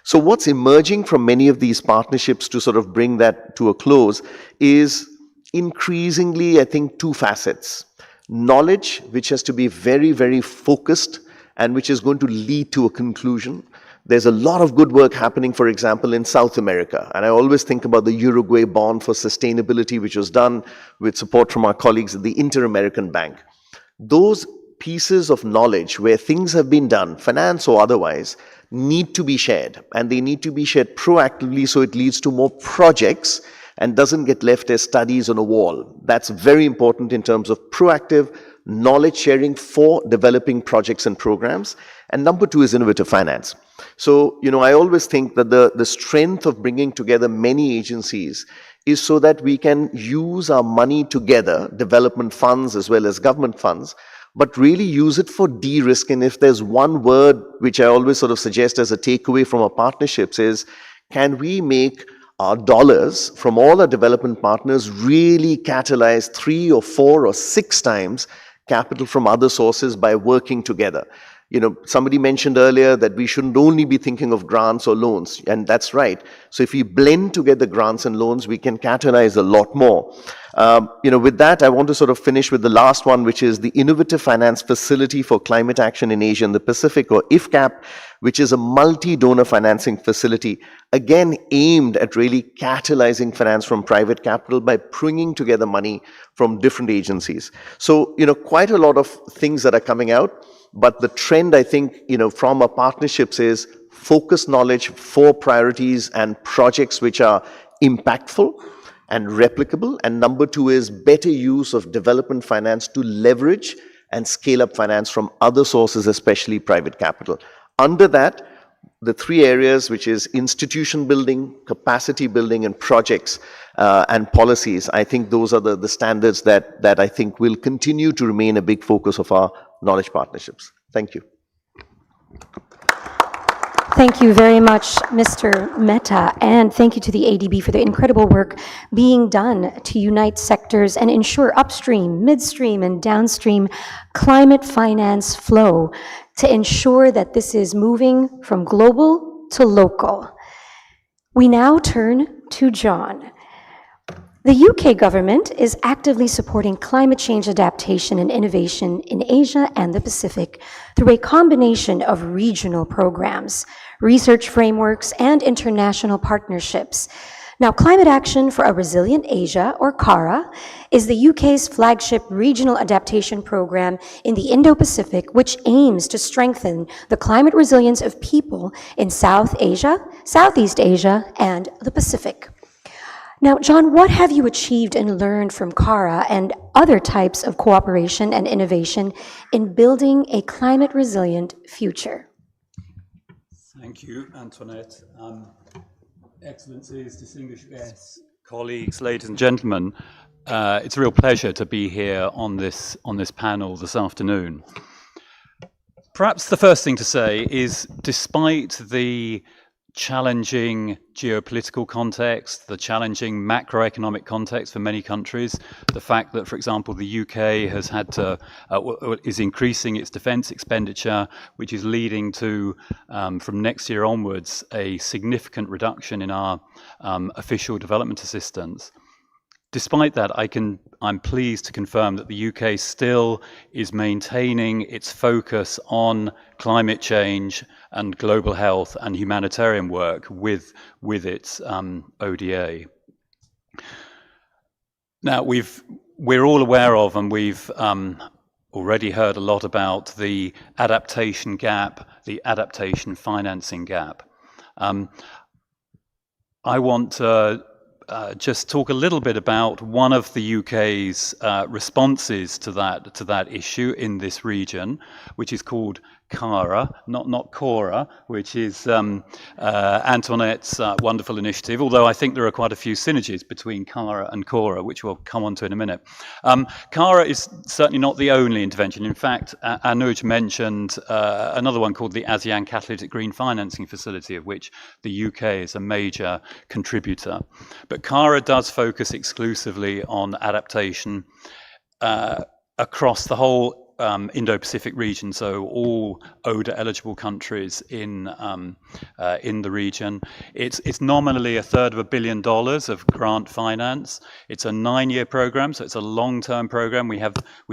So what's emerging from many of these partnerships to sort of bring that to a close is increasingly, I think, two facets. Knowledge, which has to be very, very focused and which is going to lead to a conclusion. There's a lot of good work happening, for example, in South America. And I always think about the Uruguay Bond for Sustainability, which was done with support from our colleagues at the Inter-American Bank. Those pieces of knowledge where things have been done, finance or otherwise, need to be shared. And they need to be shared proactively so it leads to more projects and doesn't get left as studies on a wall. That's very important in terms of proactive knowledge sharing for developing projects and programs. And number two is innovative finance. So, I always think that the strength of bringing together many agencies is so that we can use our money together, development funds as well as government funds, but really use it for de-risk. And if there's one word which I always sort of suggest as a takeaway from our partnerships is, can we make our dollars from all our development partners really catalyze 3 or 4 or 6 times capital from other sources by working together? Somebody mentioned earlier that we shouldn't only be thinking of grants or loans, and that's right. So if we blend together grants and loans, we can catalyze a lot more. With that, I want to sort of finish with the last one, which is the Innovative Finance Facility for Climate Action in Asia and the Pacific, or IFCAP, which is a multi-donor financing facility, again aimed at really catalyzing finance from private capital by bringing together money from different agencies. So, quite a lot of things that are coming out. But the trend, I think, from our partnerships is focused knowledge for priorities and projects which are impactful and replicable. And number two is better use of development finance to leverage and scale up finance from other sources, especially private capital. Under that, the 3 areas, which is institution building, capacity building, and projects and policies, I think those are the standards that I think will continue to remain a big focus of our knowledge partnerships. Thank you. Thank you very much, Mr. Mehta, and thank you to the ADB for the incredible work being done to unite sectors and ensure upstream, midstream, and downstream climate finance flow to ensure that this is moving from global to local. We now turn to John. The UK government is actively supporting climate change adaptation and innovation in Asia and the Pacific through a combination of regional programs, research frameworks, and international partnerships. Now, Climate Action for a Resilient Asia, or CARA, is the UK's flagship regional adaptation program in the Indo-Pacific, which aims to strengthen the climate resilience of people in South Asia, Southeast Asia, and the Pacific. Now, John, what have you achieved and learned from CARA and other types of cooperation and innovation in building a climate-resilient future? Thank you, Antoinette. Excellencies, distinguished guests, colleagues, ladies and gentlemen, it's a real pleasure to be here on this panel this afternoon. Perhaps the first thing to say is, despite the challenging geopolitical context, the challenging macroeconomic context for many countries, the fact that, for example, the UK has had to, is increasing its defence expenditure, which is leading to, from next year onwards, a significant reduction in our official development assistance. Despite that, I'm pleased to confirm that the UK still is maintaining its focus on climate change and global health and humanitarian work with its ODA. Now, we're all aware of, and we've already heard a lot about, the adaptation gap, the adaptation financing gap. I want to just talk a little bit about one of the UK's responses to that issue in this region, which is called CARA, not CORA, which is Antoinette's wonderful initiative, although I think there are quite a few synergies between CARA and CORA, which we'll come on to in a minute. CARA is certainly not the only intervention. In fact, Anuj mentioned another one called the ASEAN Catalytic Green Financing Facility, of which the UK is a major contributor. But CARA does focus exclusively on adaptation across the whole Indo-Pacific region, so all ODA eligible countries in the region. It's nominally $1/3 billion of grant finance. It's a 9-year program, so it's a long-term program. We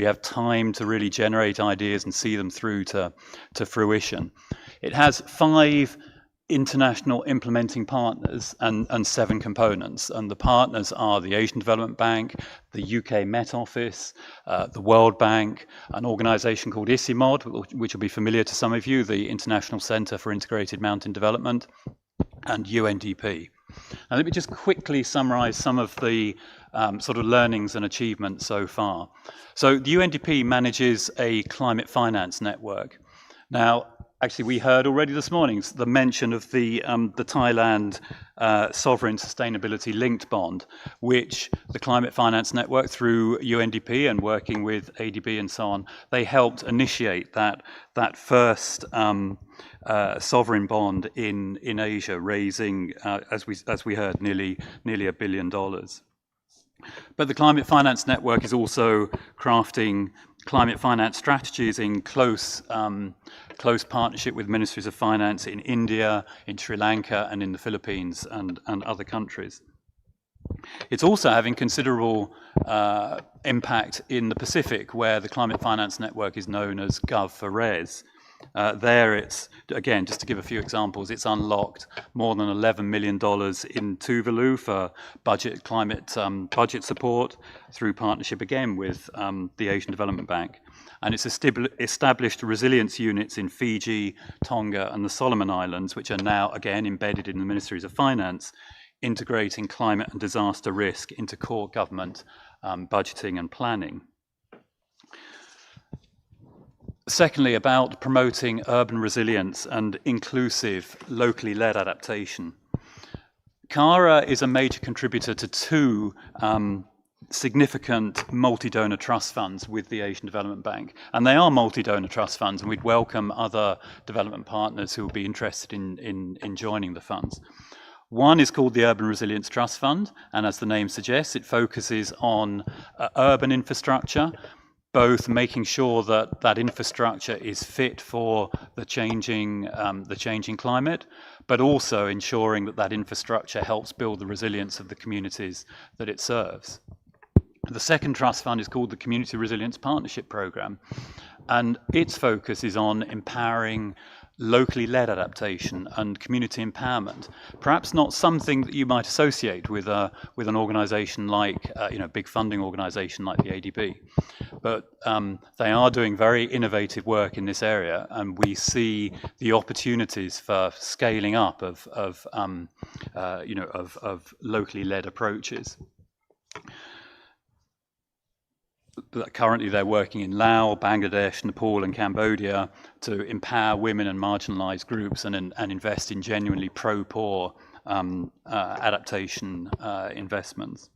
have time to really generate ideas and see them through to fruition. It has 5 international implementing partners and 7 components, and the partners are the Asian Development Bank, the UK Met Office, the World Bank, an organisation called ICIMOD, which will be familiar to some of you, the International Centre for Integrated Mountain Development, and UNDP. Now, let me just quickly summarise some of the sort of learnings and achievements so far. So the UNDP manages a climate finance network. Now, actually, we heard already this morning the mention of the Thailand sovereign sustainability linked bond, which the Climate Finance Network, through UNDP and working with ADB and so on, they helped initiate that first sovereign bond in Asia, raising, as we heard, nearly $1 billion. But the Climate Finance Network is also crafting climate finance strategies in close partnership with ministries of finance in India, in Sri Lanka, and in the Philippines and other countries. It's also having considerable impact in the Pacific, where the Climate Finance Network is known as Gov4Res. There it's, again, just to give a few examples, it's unlocked more than $11 million in Tuvalu for climate budget support through partnership again with the Asian Development Bank. And it's established resilience units in Fiji, Tonga and the Solomon Islands, which are now again embedded in the Ministries of Finance, integrating climate and disaster risk into core government budgeting and planning. Secondly, about promoting urban resilience and inclusive, locally led adaptation. CARA is a major contributor to 2 significant multi-donor trust funds with the Asian Development Bank. And they are multi-donor trust funds, and we'd welcome other development partners who would be interested in joining the funds. One is called the Urban Resilience Trust Fund, and as the name suggests, it focuses on urban infrastructure, both making sure that that infrastructure is fit for the changing climate, but also ensuring that that infrastructure helps build the resilience of the communities that it serves. The second trust fund is called the Community Resilience Partnership Programme, and its focus is on empowering locally led adaptation and community empowerment. Perhaps not something that you might associate with an organisation like, big funding organisation like the ADB, but they are doing very innovative work in this area, and we see the opportunities for scaling up of locally led approaches. Currently, they're working in Laos, Bangladesh, Nepal, and Cambodia to empower women and marginalised groups and invest in genuinely pro-poor adaptation investments.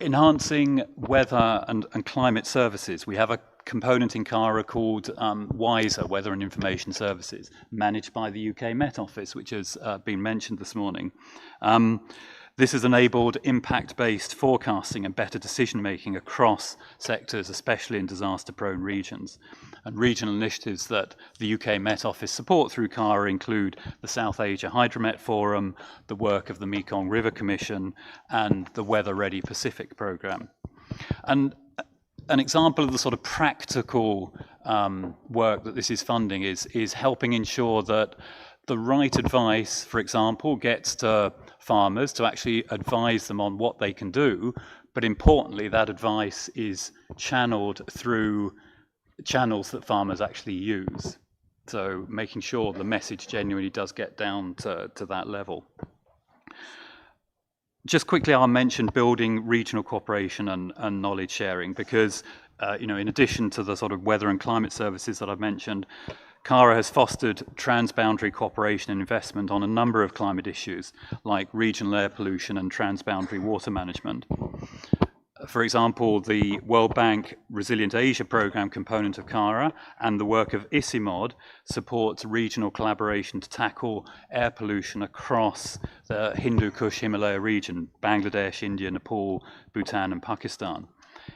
Enhancing weather and climate services. We have a component in CARA called WISER, Weather and Information Services, managed by the UK Met Office, which has been mentioned this morning. This has enabled impact-based forecasting and better decision-making across sectors, especially in disaster-prone regions. And regional initiatives that the UK Met Office support through CARA include the South Asia Hydromet Forum, the work of the Mekong River Commission, and the Weather Ready Pacific programme. And an example of the sort of practical work that this is funding is helping ensure that the right advice, for example, gets to farmers to actually advise them on what they can do, but importantly, that advice is channeled through channels that farmers actually use. So making sure the message genuinely does get down to that level. Just quickly, I'll mention building regional cooperation and knowledge sharing because, in addition to the sort of weather and climate services that I've mentioned, CARA has fostered transboundary cooperation and investment on a number of climate issues, like regional air pollution and transboundary water management. For example, the World Bank Resilient Asia Programme component of CARA and the work of ICIMOD supports regional collaboration to tackle air pollution across the Hindu Kush Himalaya region, Bangladesh, India, Nepal, Bhutan and Pakistan,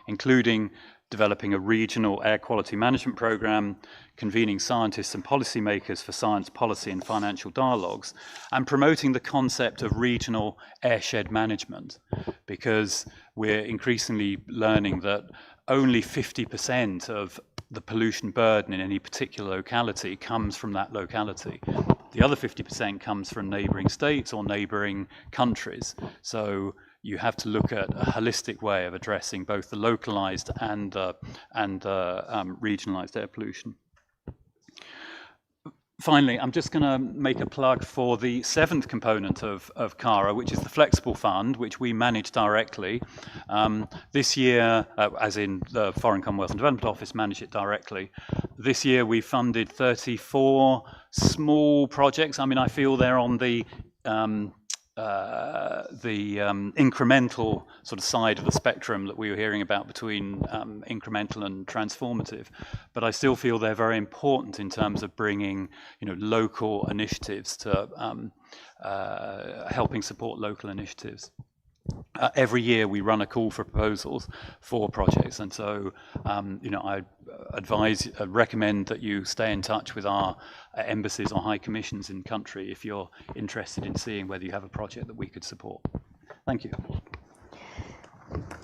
including developing a regional air quality management programme, convening scientists and policymakers for science policy and financial dialogues, and promoting the concept of regional airshed management, because we're increasingly learning that only 50% of the pollution burden in any particular locality comes from that locality. The other 50% comes from neighbouring states or neighbouring countries. So you have to look at a holistic way of addressing both the localized and regionalized air pollution. Finally, I'm just going to make a plug for the 7th component of CARA, which is the Flexible Fund, which we manage directly. This year, as in the Foreign Commonwealth and Development Office manage it directly. This year we funded 34 small projects. I mean, I feel they're on the incremental sort of side of the spectrum that we were hearing about between incremental and transformative, but I still feel they're very important in terms of bringing, local initiatives to helping support local initiatives. Every year we run a call for proposals for projects, and so I recommend that you stay in touch with our embassies or high commissions in country if you're interested in seeing whether you have a project that we could support. Thank you.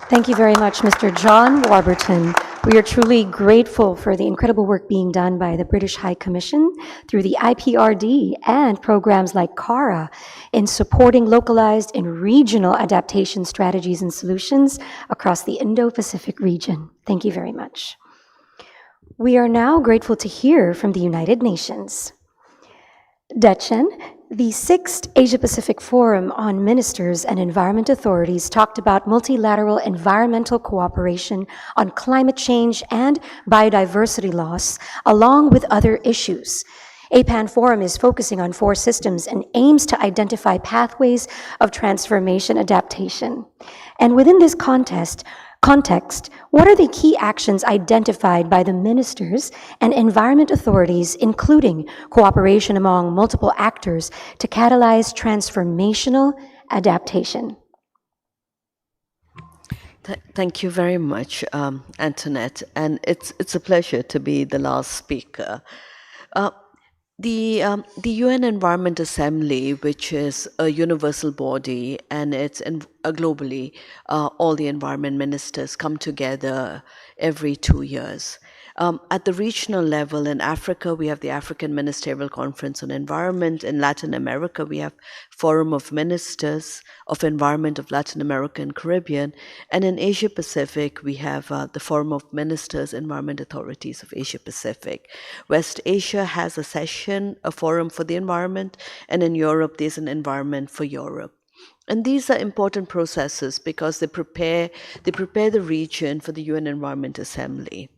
Thank you very much, Mr. John Warburton. We are truly grateful for the incredible work being done by the British High Commission through the IPRD and programs like CARA in supporting localized and regional adaptation strategies and solutions across the Indo-Pacific region. Thank you very much. We are now grateful to hear from the United Nations. Dechen, the 6th Asia-Pacific Forum on Ministers and Environment Authorities talked about multilateral environmental cooperation on climate change and biodiversity loss, along with other issues. APAN Forum is focusing on 4 systems and aims to identify pathways of transformation adaptation. And within this context, what are the key actions identified by the ministers and environment authorities, including cooperation among multiple actors, to catalyze transformational adaptation? Thank you very much, Antoinette, and it's a pleasure to be the last speaker. The UN Environment Assembly, which is a universal body, and it's globally, all the environment ministers come together every 2 years. At the regional level in Africa, we have the African Ministerial Conference on Environment. In Latin America, we have Forum of Ministers of Environment of Latin America and Caribbean. And in Asia Pacific, we have the Forum of Ministers, Environment Authorities of Asia Pacific. West Asia has a session, a forum for the environment, and in Europe, there's an environment for Europe. And these are important processes because they prepare the region for the UN Environment Assembly.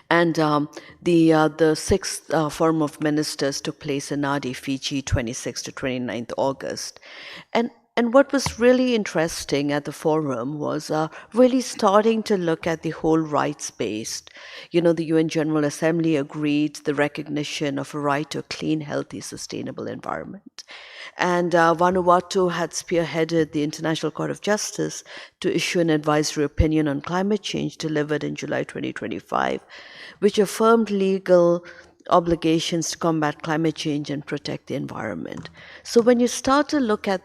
And the 6th Forum of Ministers took place in Nadi, Fiji, 26th to 29th August. And and what was really interesting at the forum was really starting to look at the whole rights-based. You know, the UN General Assembly agreed the recognition of a right to a clean, healthy, sustainable environment. And Vanuatu had spearheaded the International Court of Justice to issue an advisory opinion on climate change delivered in July 2025, which affirmed legal obligations to combat climate change and protect the environment. So when you start to look at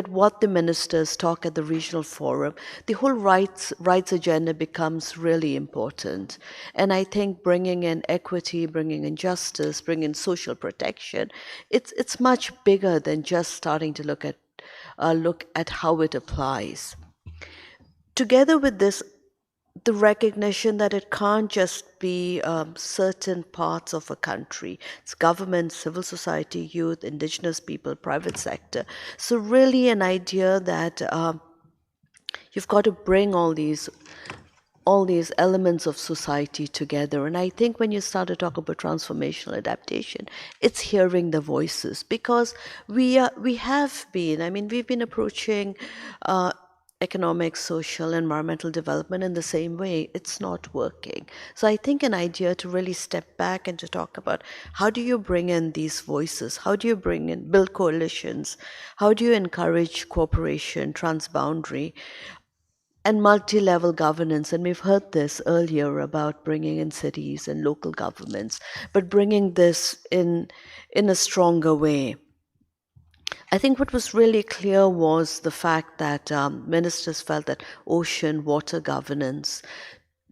what the ministers talk at the regional forum, the whole rights agenda becomes really important. And I think bringing in equity, bringing in justice, bringing in social protection, it's much bigger than just starting to look at how it applies. Together with this, the recognition that it can't just be certain parts of a country. It's government, civil society, youth, indigenous people, private sector. So really an idea that you've got to bring all these elements of society together. And I think when you start to talk about transformational adaptation, it's hearing the voices, because we've been approaching economic, social, environmental development in the same way. It's not working. So I think an idea to really step back and to talk about how do you bring in these voices? How do you build coalitions? How do you encourage cooperation, transboundary, and multi-level governance? And we've heard this earlier about bringing in cities and local governments, but bringing this in a stronger way. I think what was really clear was the fact that ministers felt that ocean, water governance,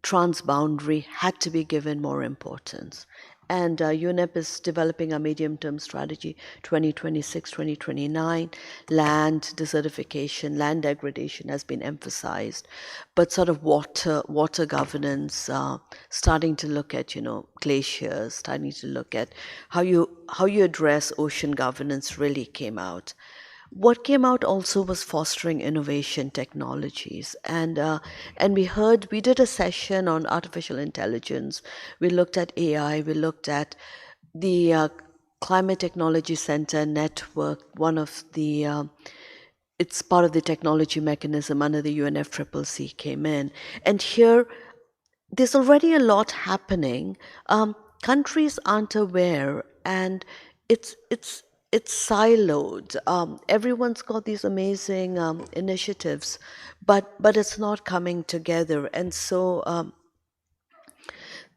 transboundary had to be given more importance. And UNEP is developing a medium-term strategy, 2026-2029. Land desertification, land degradation has been emphasized, but sort of water governance, starting to look at, glaciers, starting to look at how you address ocean governance really came out. What came out also was fostering innovation technologies. And we did a session on artificial intelligence. We looked at AI, we looked at the Climate Technology Center network, it's part of the technology mechanism under the UNFCCC came in. And here, there's already a lot happening. Countries aren't aware, and it's siloed. Everyone's got these amazing initiatives, but it's not coming together. And so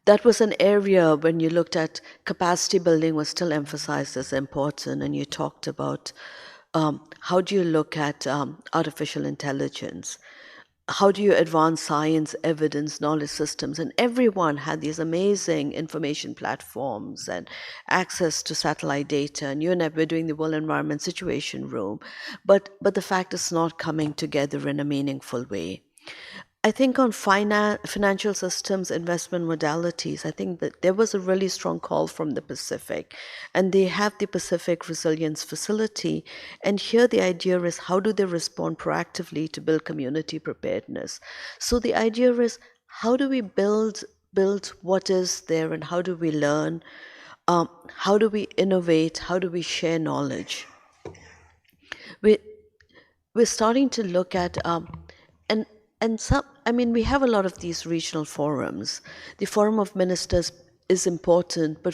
that was an area when you looked at capacity building was still emphasized as important, and you talked about how do you look at artificial intelligence? How do you advance science, evidence, knowledge systems? And everyone had these amazing information platforms and access to satellite data. And UNEP, we're doing the World Environment Situation Room. But the fact is not coming together in a meaningful way. I think on financial systems, investment modalities, I think that there was a really strong call from the Pacific, and they have the Pacific Resilience Facility. And here the idea is how do they respond proactively to build community preparedness? So the idea is how do we build what is there, and how do we learn? How do we innovate? How do we share knowledge? We're starting to look at we have a lot of these regional forums. The Forum of Ministers is important, but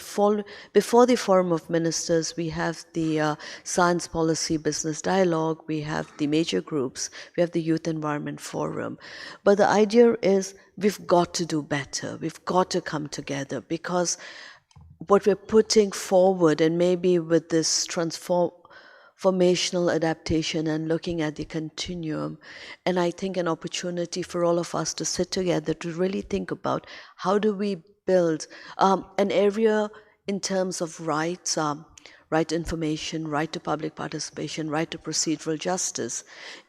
before the Forum of Ministers, we have the Science Policy Business Dialogue, we have the major groups, we have the Youth Environment Forum. But the idea is we've got to do better. We've got to come together, because what we're putting forward, and maybe with this transformational adaptation and looking at the continuum, and I think an opportunity for all of us to sit together to really think about how do we build an area in terms of rights, right to information, right to public participation, right to procedural justice.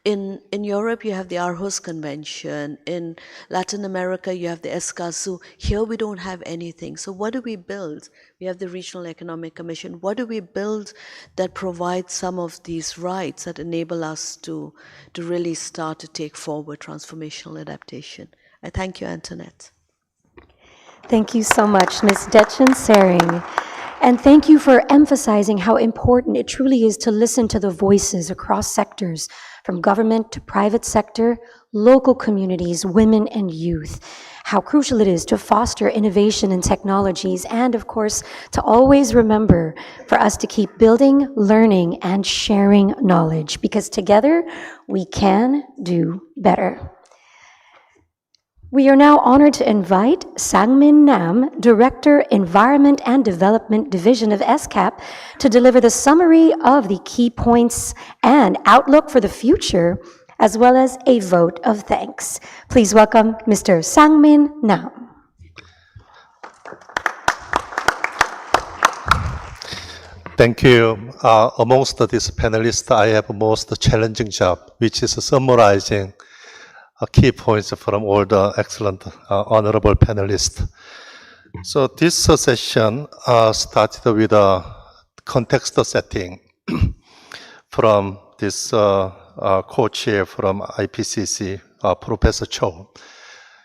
In Europe, you have the Aarhus Convention. In Latin America, you have the Escazú. Here, we don't have anything. So what do we build? We have the Regional Economic Commission. What do we build that provides some of these rights that enable us to really start to take forward transformational adaptation? I thank you, Antoinette. Thank you so much, Ms. Dechen Sering. And thank you for emphasizing how important it truly is to listen to the voices across sectors, from government to private sector, local communities, women and youth. How crucial it is to foster innovation in technologies and, of course, to always remember for us to keep building, learning, and sharing knowledge, because together we can do better. We are now honored to invite Sangmin Nam, Director, Environment and Development Division of SCAP, to deliver the summary of the key points and outlook for the future, as well as a vote of thanks. Please welcome Mr. Sangmin Nam. Thank you. Amongst these panelists, I have most challenging job, which is summarizing key points from all the excellent honorable panelists. So this session started with a context setting from this co-chair from IPCC, Professor Cho.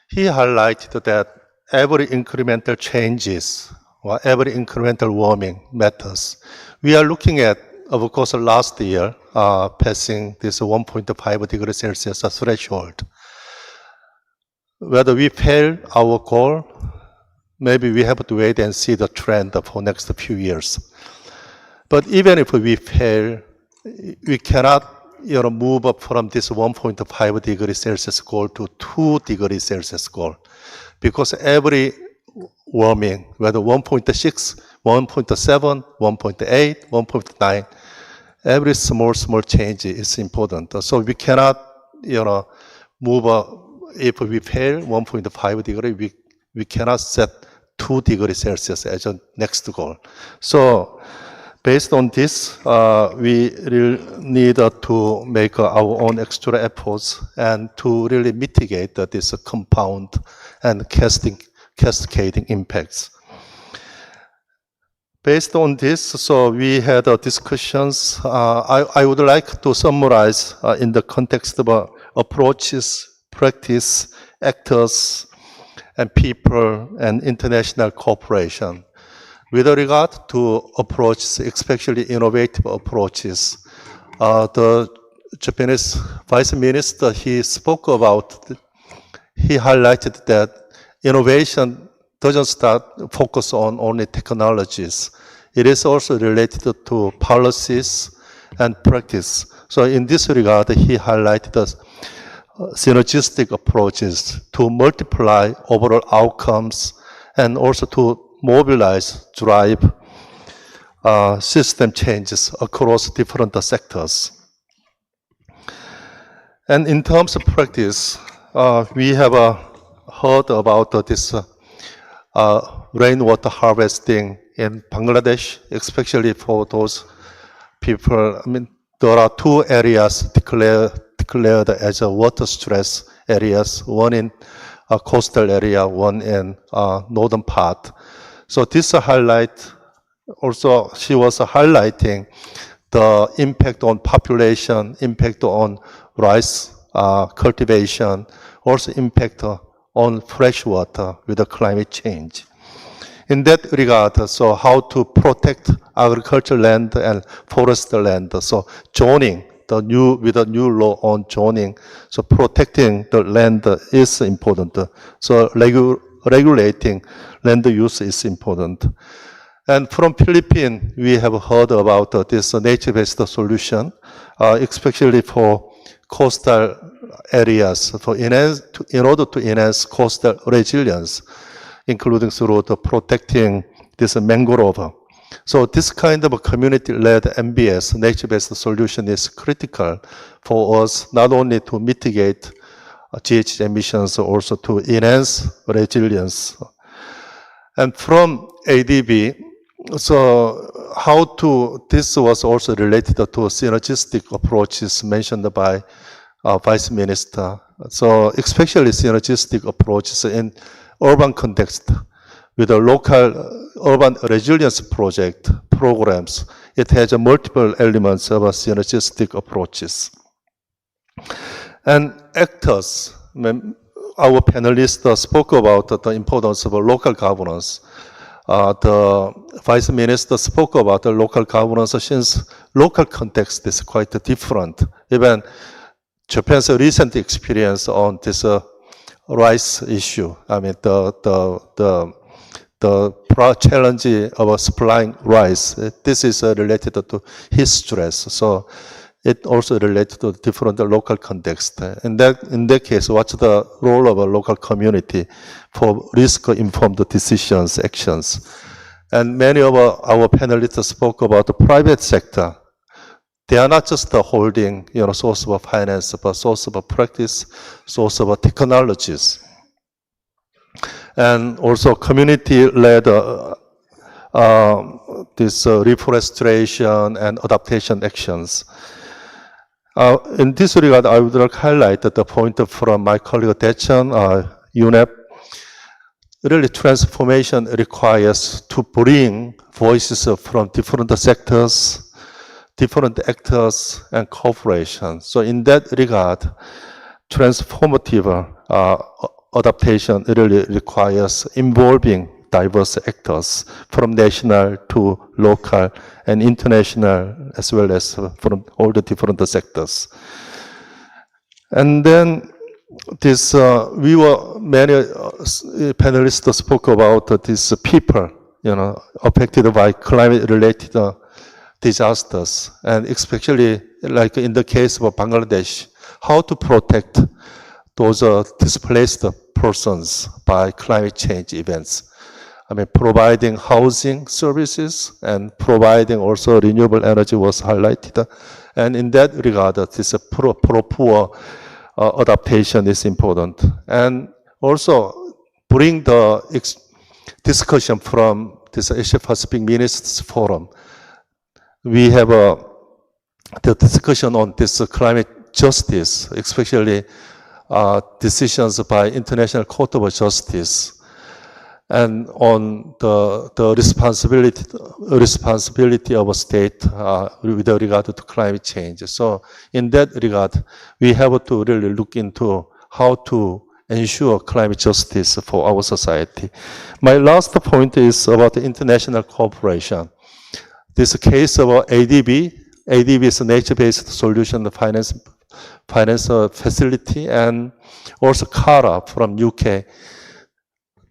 He highlighted that every incremental changes or every incremental warming matters. We are looking at, of course, last year passing this 1.5 degrees Celsius threshold. Whether we fail our goal, maybe we have to wait and see the trend for next few years. But even if we fail, we cannot move up from this 1.5 degrees Celsius goal to 2 degrees Celsius goal. Because every warming, whether 1.6, 1.7, 1.8, 1.9, every small change is important. So we cannot, move up. If we fail 1.5 degree, we cannot set 2 degrees Celsius as a next goal. So based on this, we really need to make our own extra efforts and to really mitigate this compound and cascading impacts. Based on this, so we had discussions. I would like to summarize in the context of approaches, practice, actors, and people, and international cooperation. With regard to approaches, especially innovative approaches, the Japanese Vice Minister, he highlighted that innovation doesn't focus on only technologies. It is also related to policies and practice. So in this regard, he highlighted the synergistic approaches to multiply overall outcomes and also to mobilize, drive system changes across different sectors. And in terms of practice, we have heard about this rainwater harvesting in Bangladesh, especially for those people. I mean, there are 2 areas declared as a water stress areas, one in a coastal area, one in northern part. So this highlight, also she was highlighting the impact on population, impact on rice cultivation, also impact on fresh water with the climate change. In that regard, so how to protect agricultural land and forest land, so zoning, with the new law on zoning, so protecting the land is important. So regulating land use is important. And from Philippines, we have heard about this nature-based solution, especially for coastal areas, in order to enhance coastal resilience, including through protecting this mangrove. So this kind of a community-led NBS, nature-based solution, is critical for us, not only to mitigate GHG emissions, also to enhance resilience. And from ADB, so this was also related to synergistic approaches mentioned by Vice Minister. So especially synergistic approaches in urban context with a local urban resilience programs. It has multiple elements of synergistic approaches. And actors, our panelists spoke about the importance of local governance. the Vice Minister spoke about the local governance since local context is quite different. Even Japan's recent experience on this rice issue, I mean, the challenge of supplying rice, this is related to heat stress. So it also related to different local context. In that case, what's the role of a local community for risk-informed decisions, actions? And many of our panelists spoke about the private sector. They are not just holding, source of finance, but source of practice, source of technologies. And also community-led this reforestation and adaptation actions. In this regard, I would like to highlight the point from my colleague Daechan, UNEP. Really, transformation requires to bring voices from different sectors, different actors, and corporations. So in that regard, transformative adaptation really requires involving diverse actors from national to local and international, as well as from all the different sectors. And then this, many panelists spoke about these people, affected by climate-related disasters, and especially like in the case of Bangladesh, how to protect those displaced persons by climate change events. I mean, providing housing services and providing also renewable energy was highlighted. And in that regard, this pro-poor adaptation is important. And also bring the discussion from this Asia Pacific Ministers Forum. We have the discussion on this climate justice, especially decisions by International Court of Justice, and on the responsibility of a state with regard to climate change. So in that regard, we have to really look into how to ensure climate justice for our society. My last point is about the international cooperation. This case of ADB is a nature-based solution finance facility, and also CARA from UK.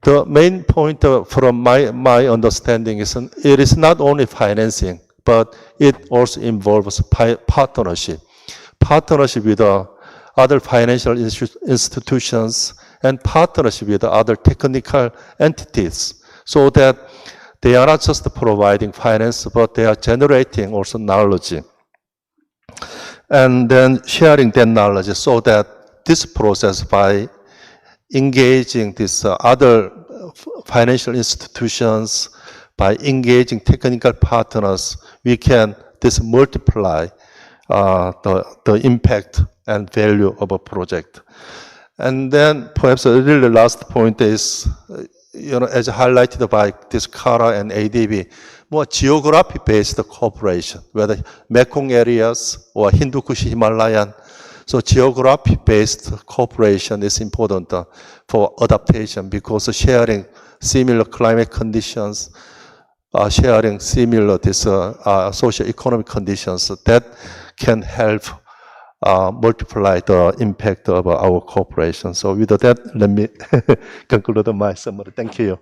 The main point from my understanding is it is not only financing, but it also involves partnership. Partnership with other financial institutions and partnership with other technical entities, so that they are not just providing finance, but they are generating also knowledge. And then sharing that knowledge so that this process, by engaging these other financial institutions, by engaging technical partners, we can multiply the impact and value of a project. And then perhaps a really last point is, as highlighted by this CARA and ADB, more geography-based cooperation, whether Mekong areas or Hindu Kush Himalayan. So geography-based cooperation is important for adaptation, because sharing similar climate conditions, sharing similar socio-economic conditions, that can help multiply the impact of our cooperation. So with that, let me conclude my summary. Thank you.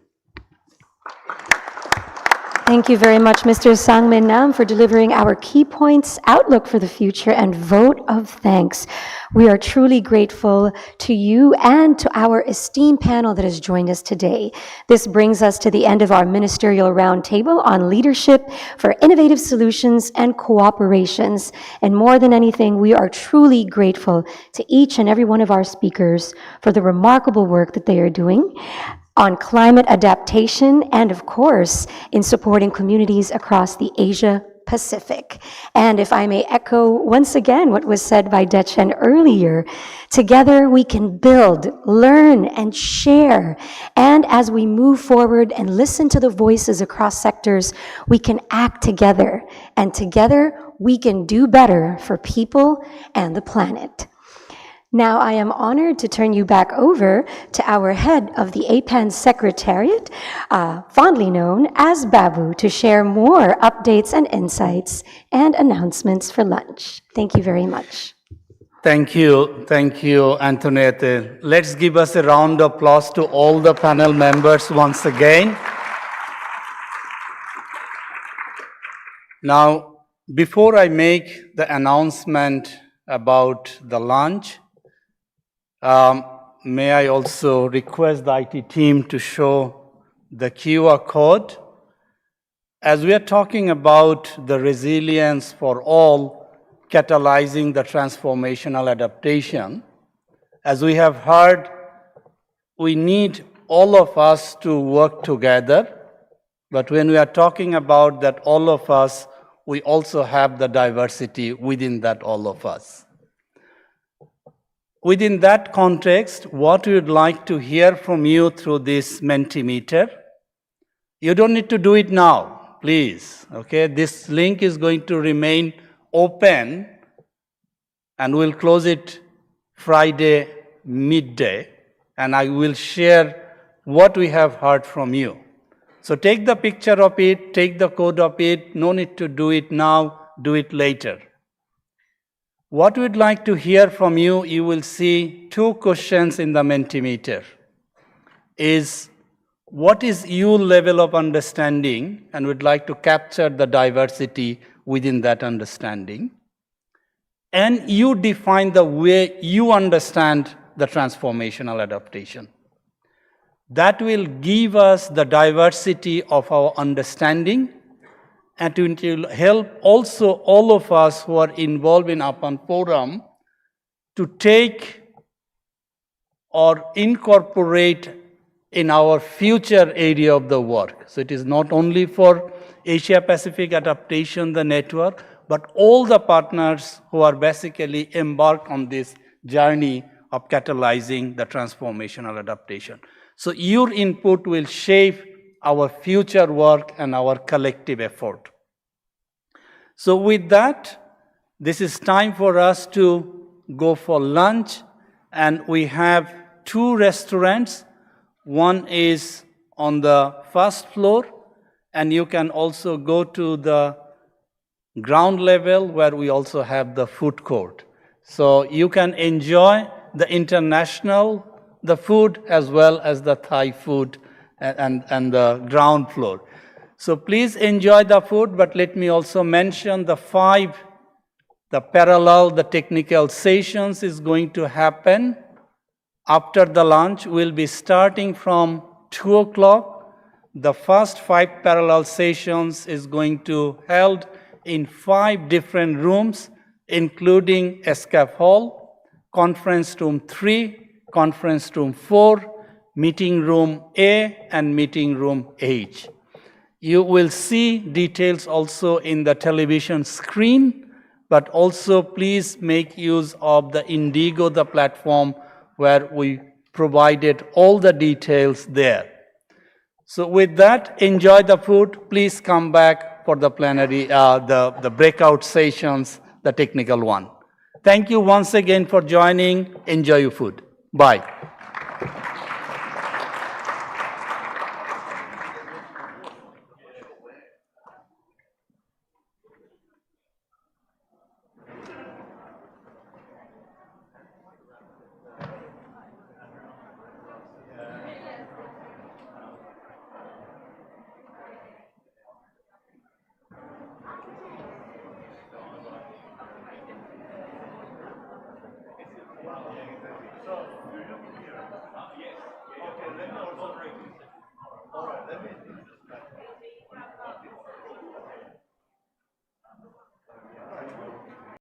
Thank you very much, Mr. Sangmin Nam, for delivering our key points, outlook for the future, and vote of thanks. We are truly grateful to you and to our esteemed panel that has joined us today. This brings us to the end of our Ministerial Roundtable on leadership for innovative solutions and cooperations. And more than anything, we are truly grateful to each and every one of our speakers for the remarkable work that they are doing on climate adaptation, and of course, in supporting communities across the Asia Pacific. And if I may echo once again what was said by Daechan earlier, together we can build, learn, and share. And as we move forward and listen to the voices across sectors, we can act together. And together we can do better for people and the planet. Now I am honored to turn you back over to our head of the APAN Secretariat, fondly known as Babu, to share more updates and insights and announcements for lunch. Thank you very much. Thank you, Antoinette. Let's give us a round of applause to all the panel members once again. Now, before I make the announcement about the lunch, may I also request the IT team to show the QR code. As we are talking about the resilience for all, catalyzing the transformational adaptation, as we have heard, we need all of us to work together. But when we are talking about that all of us, we also have the diversity within that all of us. Within that context, what we would like to hear from you through this Mentimeter, you don't need to do it now, please. Okay, this link is going to remain open and we'll close it Friday midday, and I will share what we have heard from you. So take the picture of it, take the code of it, no need to do it now, do it later. What we'd like to hear from you, you will see two questions in the Mentimeter. Is what is your level of understanding, and we'd like to capture the diversity within that understanding. And you define the way you understand the transformational adaptation. That will give us the diversity of our understanding, and it will help also all of us who are involved in APAN Forum to take or incorporate in our future area of the work. So it is not only for Asia Pacific Adaptation, the network, but all the partners who are basically embarked on this journey of catalyzing the transformational adaptation. So your input will shape our future work and our collective effort. So with that, this is time for us to go for lunch, and we have two restaurants. One is on the first floor, and you can also go to the ground level where we also have the food court. So you can enjoy the international, the food, as well as the Thai food and the ground floor. So please enjoy the food, but let me also mention the parallel, the technical sessions is going to happen after the lunch. We'll be starting from 2 o'clock. The first 5 parallel sessions is going to held in 5 different rooms, including Escape Hall, Conference Room 3, Conference Room 4, Meeting Room A, and Meeting Room H. You will see details also in the television screen, but also please make use of the Indigo, the platform where we provided all the details there. So with that, enjoy the food. Please come back for the plenary, the breakout sessions, the technical one. Thank you once again for joining. Enjoy your food. Bye.